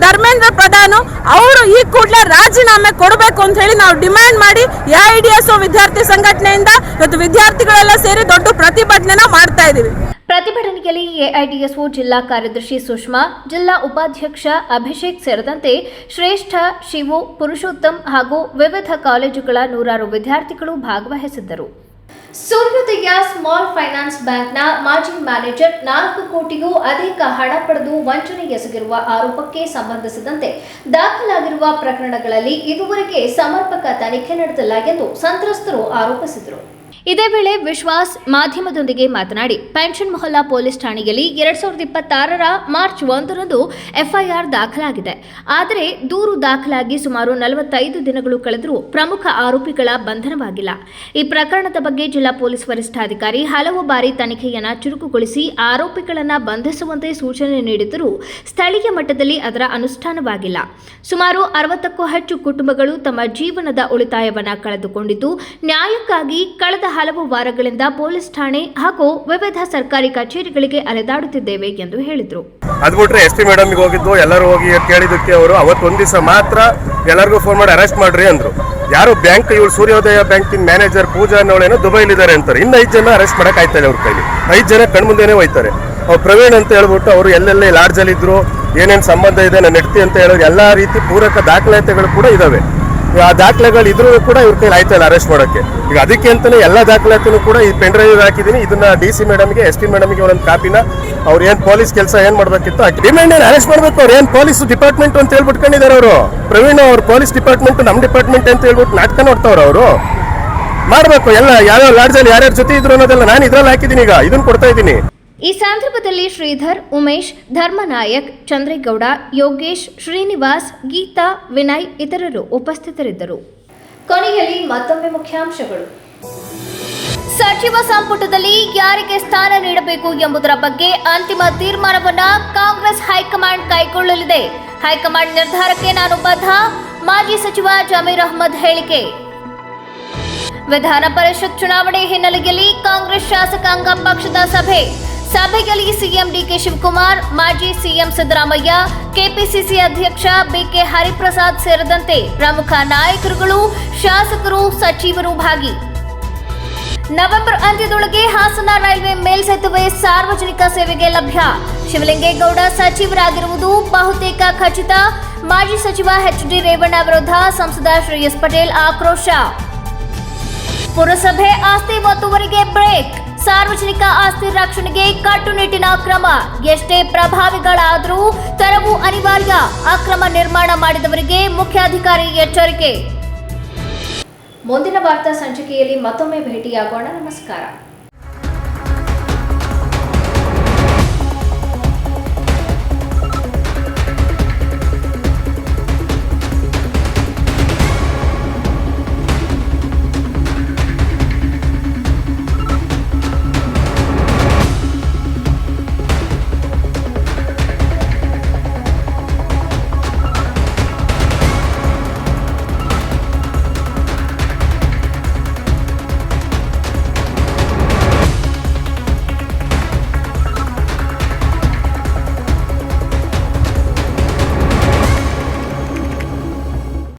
ಧರ್ಮೇಂದ್ರ ಪ್ರಧಾನ್, ಅವರು ಈ ಕೂಡಲೇ ರಾಜೀನಾಮೆ ಕೊಡಬೇಕು ಅಂತ ಹೇಳಿ ನಾವು ಡಿಮ್ಯಾಂಡ್ ಮಾಡಿ AIDSO ವಿದ್ಯಾರ್ಥಿ ಸಂಘಟನೆಯಿಂದ ಇವತ್ತು ವಿದ್ಯಾರ್ಥಿಗಳೆಲ್ಲ ಸೇರಿ ದೊಡ್ಡ ಪ್ರತಿಭಟನೆ ಮಾಡ್ತಾ ಇದೀವಿ.
ಪ್ರತಿಭಟನೆಯಲ್ಲಿ AIDSO ಜಿಲ್ಲಾ ಕಾರ್ಯದರ್ಶಿ ಸುಷ್ಮಾ, ಜಿಲ್ಲಾ ಉಪಾಧ್ಯಕ್ಷ ಅಭಿಷೇಕ್ ಸೇರಿದಂತೆ ಶ್ರೇಷ್ಠ, ಶಿವು, ಪುರುಷೋತ್ತಮ್ ಹಾಗೂ ವಿವಿಧ ಕಾಲೇಜುಗಳ 100 ವಿದ್ಯಾರ್ಥಿಗಳು ಭಾಗವಹಿಸಿದ್ದರು. ಸೂರ್ಯೋದಯ ಸ್ಮಾಲ್ ಫೈನಾನ್ಸ್ ಬ್ಯಾಂಕ್ನ ಮಾಜಿ ಮ್ಯಾನೇಜರ್ 4 ಕೋಟಿಗೂ ಅಧಿಕ ಹಣ ಪಡೆದು ವಂಚನೆ ಎಸಗಿರುವ ಆರೋಪಕ್ಕೆ ಸಂಬಂಧಿಸಿದಂತೆ ದಾಖಲಾಗಿರುವ ಪ್ರಕರಣಗಳಲ್ಲಿ ಇದುವರೆಗೆ ಸಮರ್ಪಕ ತನಿಖೆ ನಡೆದಿಲ್ಲ ಎಂದು ಸಂತ್ರಸ್ತರು ಆರೋಪಿಸಿದರು. ಇದೇ ವೇಳೆ ವಿಶ್ವಾಸ್ ಮಾಧ್ಯಮದೊಂದಿಗೆ ಮಾತನಾಡಿ, ಪೆನ್ಷನ್ ಮೊಹಲ್ಲಾ ಪೊಲೀಸ್ ಠಾಣೆಯಲ್ಲಿ 2026 ಮಾರ್ಚ್ 1ರಂದು FIR ದಾಖಲಾಗಿದೆ. ಆದರೆ ದೂರು ದಾಖಲಾಗಿ ಸುಮಾರು 45 ದಿನಗಳು ಕಳೆದರೂ ಪ್ರಮುಖ ಆರೋಪಿಗಳ ಬಂಧನವಾಗಿಲ್ಲ. ಈ ಪ್ರಕರಣದ ಬಗ್ಗೆ ಜಿಲ್ಲಾ ಪೊಲೀಸ್ ವರಿಷ್ಠಾಧಿಕಾರಿ ಹಲವು ಬಾರಿ ತನಿಖೆಯನ್ನು ಚುರುಕುಗೊಳಿಸಿ ಆರೋಪಿಗಳನ್ನು ಬಂಧಿಸುವಂತೆ ಸೂಚನೆ ನೀಡಿದ್ದರೂ ಸ್ಥಳೀಯ ಮಟ್ಟದಲ್ಲಿ ಅದರ ಅನುಷ್ಠಾನವಾಗಿಲ್ಲ. ಸುಮಾರು 60ಕ್ಕೂ ಹೆಚ್ಚು ಕುಟುಂಬಗಳು ತಮ್ಮ ಜೀವನದ ಉಳಿತಾಯವನ್ನು ಕಳೆದುಕೊಂಡಿದ್ದು, ನ್ಯಾಯಕ್ಕಾಗಿ ಕಳೆದ ಹಲವು ವಾರಗಳಿಂದ ಪೊಲೀಸ್ ಠಾಣೆ ಹಾಗೂ ವಿವಿಧ ಸರ್ಕಾರಿ ಕಚೇರಿಗಳಿಗೆ ಅಲೆದಾಡುತ್ತಿದ್ದೇವೆ ಎಂದು ಹೇಳಿದರು.
ಅದು ಬಿಟ್ರೆ SP ಮೇಡಮ್ಗೆ ಹೋಗಿದ್ದು, ಎಲ್ಲರೂ ಹೋಗಿ ಕೇಳಿದ್ದಕ್ಕೆ ಅವರು ಅವತ್ತು ಒಂದು ದಿವಸ ಮಾತ್ರ ಎಲ್ಲರಿಗೂ ಫೋನ್ ಮಾಡಿ ಅರೆಸ್ಟ್ ಮಾಡ್ರಿ ಅಂದ್ರು. ಯಾರು ಬ್ಯಾಂಕ್, ಇವಳು ಸೂರ್ಯೋದಯ ಬ್ಯಾಂಕಿನ ಮ್ಯಾನೇಜರ್ ಪೂಜಾ ಅನ್ನೋಳೇನೋ ದುಬೈಲಿದ್ದಾರೆ ಅಂತಾರೆ. ಇನ್ನು 5 ಜನ ಅರೆಸ್ಟ್ ಮಾಡಕ್ ಆಯ್ತಾರೆ ಅವ್ರ ಕೈಲಿ. 5 ಜನ ಕಣ್ಮುಂದೆನೇ ಹೋಯ್ತಾರೆ. ಅವ್ರು ಪ್ರವೀಣ್ ಅಂತ ಹೇಳ್ಬಿಟ್ಟು ಅವರು ಎಲ್ಲೆಲ್ಲೇ ಲಾಡ್ಜಲ್ಲಿ ಇದ್ರು, ಏನೇನು ಸಂಬಂಧ ಇದೆ ನನ್ನ ಹೆಂಡತಿ ಅಂತ ಹೇಳೋರು ಎಲ್ಲ ರೀತಿ ಪೂರಕ ದಾಖಲಾತಿಗಳು ಕೂಡ ಇದಾವೆ. ಆ ದಾಖಲೆಗಳು ಇದ್ರೂ ಕೂಡ ಇವ್ರ ಕೈಲಿ ಆಯ್ತಲ್ಲ ಅರೆಸ್ಟ್ ಮಾಡೋಕ್ಕೆ. ಈಗ ಅದಕ್ಕೆ ಅಂತಾನೆ ಎಲ್ಲ ದಾಖಲಾತಿನೂ ಕೂಡ ಈ ಪೆನ್ ಡ್ರೈವ್ ಹಾಕಿದ್ದೀನಿ. ಇದನ್ನ DC ಮೇಡಮ್ಗೆ, SP ಮೇಡಮ್ಗೆ ಒಂದೊಂದು ಕಾಪಿನ ಅವ್ರು ಏನ್ ಪೊಲೀಸ್ ಕೆಲಸ ಏನ್ ಮಾಡ್ಬೇಕಿತ್ತು ಡಿಮ್ಯಾಂಡ್ ಏನ್ ಅರೆಸ್ಟ್ ಮಾಡ್ಬೇಕು. ಅವ್ರು ಏನ್ ಪೊಲೀಸ್ ಡಿಪಾರ್ಟ್ಮೆಂಟ್ ಅಂತ ಹೇಳ್ಬಿಟ್ಕೊಂಡಿದ್ದಾರೆ ಅವರು. ಪ್ರವೀಣ್ ಅವ್ರ ಪೊಲೀಸ್ ಡಿಪಾರ್ಟ್ಮೆಂಟ್ ನಮ್ಮ ಡಿಪಾರ್ಟ್ಮೆಂಟ್ ಅಂತ ಹೇಳ್ಬಿಟ್ಟು ನಾಟಕ ನೋಡ್ತಾವ್ರ ಅವರು. ಮಾಡಬೇಕು ಎಲ್ಲ ಯಾವ್ಯಾವ ಲಾಡ್ಜಲ್ಲಿ ಯಾರ್ಯಾರ ಜೊತೆ ಇದ್ರು ಅನ್ನೋದೆಲ್ಲ ನಾನು ಇದ್ರಲ್ಲಿ ಹಾಕಿದ್ದೀನಿ, ಈಗ ಇದನ್ನ ಕೊಡ್ತಾ ಇದ್ದೀನಿ.
ಈ ಸಂದರ್ಭದಲ್ಲಿ ಶ್ರೀಧರ್, ಉಮೇಶ್, ಧರ್ಮನಾಯಕ್, ಚಂದ್ರೇಗೌಡ, ಯೋಗೇಶ್, ಶ್ರೀನಿವಾಸ್, ಗೀತಾ, ವಿನಯ್ ಇತರರು ಉಪಸ್ಥಿತರಿದ್ದರು. ಕೊನೆಯಲ್ಲಿ ಮತ್ತೊಮ್ಮೆ ಮುಖ್ಯಾಂಶಗಳು. ಸಚಿವ ಸಂಪುಟದಲ್ಲಿ ಯಾರಿಗೆ ಸ್ಥಾನ ನೀಡಬೇಕು ಎಂಬುದರ ಬಗ್ಗೆ ಅಂತಿಮ ತೀರ್ಮಾನವನ್ನ ಕಾಂಗ್ರೆಸ್ ಹೈಕಮಾಂಡ್ ಕೈಗೊಳ್ಳಲಿದೆ. ಹೈಕಮಾಂಡ್ ನಿರ್ಧಾರಕ್ಕೆ ನಾನು ಬದ್ಧ. ಮಾಜಿ ಸಚಿವ ಜಮೀರ್ ಅಹ್ಮದ್ ಹೇಳಿಕೆ. ವಿಧಾನ ಪರಿಷತ್ ಚುನಾವಣೆ ಹಿನ್ನೆಲೆಯಲ್ಲಿ ಕಾಂಗ್ರೆಸ್ ಶಾಸಕಾಂಗ ಪಕ್ಷದ ಸಭೆಯಲ್ಲಿ ಸಿಎಂ DK ಶಿವಕುಮಾರ್, ಮಾಜಿ ಸಿಎಂ ಸಿದ್ದರಾಮಯ್ಯ, ಕೆಪಿಸಿಸಿ ಅಧ್ಯಕ್ಷ BK ಹರಿಪ್ರಸಾದ್ ಸೇರಿದಂತೆ ಪ್ರಮುಖ ನಾಯಕರುಗಳು, ಶಾಸಕರು, ಸಚಿವರು ಭಾಗಿ. ನವೆಂಬರ್ ಅಂತ್ಯದೊಳಗೆ ಹಾಸನ ರೈಲ್ವೆ ಮೇಲ್ಸೇತುವೆ ಸಾರ್ವಜನಿಕ ಸೇವೆಗೆ ಲಭ್ಯ. ಶಿವಲಿಂಗೇಗೌಡ ಸಚಿವರಾಗಿರುವುದು ಬಹುತೇಕ ಖಚಿತ. ಮಾಜಿ ಸಚಿವ HD ರೇವಣ್ಣ ವಿರುದ್ಧ ಸಂಸದ ಶ್ರೇಯಸ್ ಪಟೇಲ್ ಆಕ್ರೋಶ. ಪುರಸಭೆ ಆಸ್ತಿ ಒತ್ತುವರಿಗೆ ಬ್ರೇಕ್. ಸಾರ್ವಜನಿಕ ಆಸ್ತಿ ರಕ್ಷಣೆಗೆ ಕಟ್ಟುನಿಟ್ಟಿನ ಕ್ರಮ. ಎಷ್ಟೇ ಪ್ರಭಾವಿಗಳಾದರೂ ತೆರವು ಅನಿವಾರ್ಯ. ಅಕ್ರಮ ನಿರ್ಮಾಣ ಮಾಡಿದವರಿಗೆ ಮುಖ್ಯಾಧಿಕಾರಿ ಎಚ್ಚರಿಕೆ. ಮುಂದಿನ ವಾರ್ತಾ ಸಂಚಿಕೆಯಲ್ಲಿ ಮತ್ತೊಮ್ಮೆ ಭೇಟಿಯಾಗೋಣ. ನಮಸ್ಕಾರ.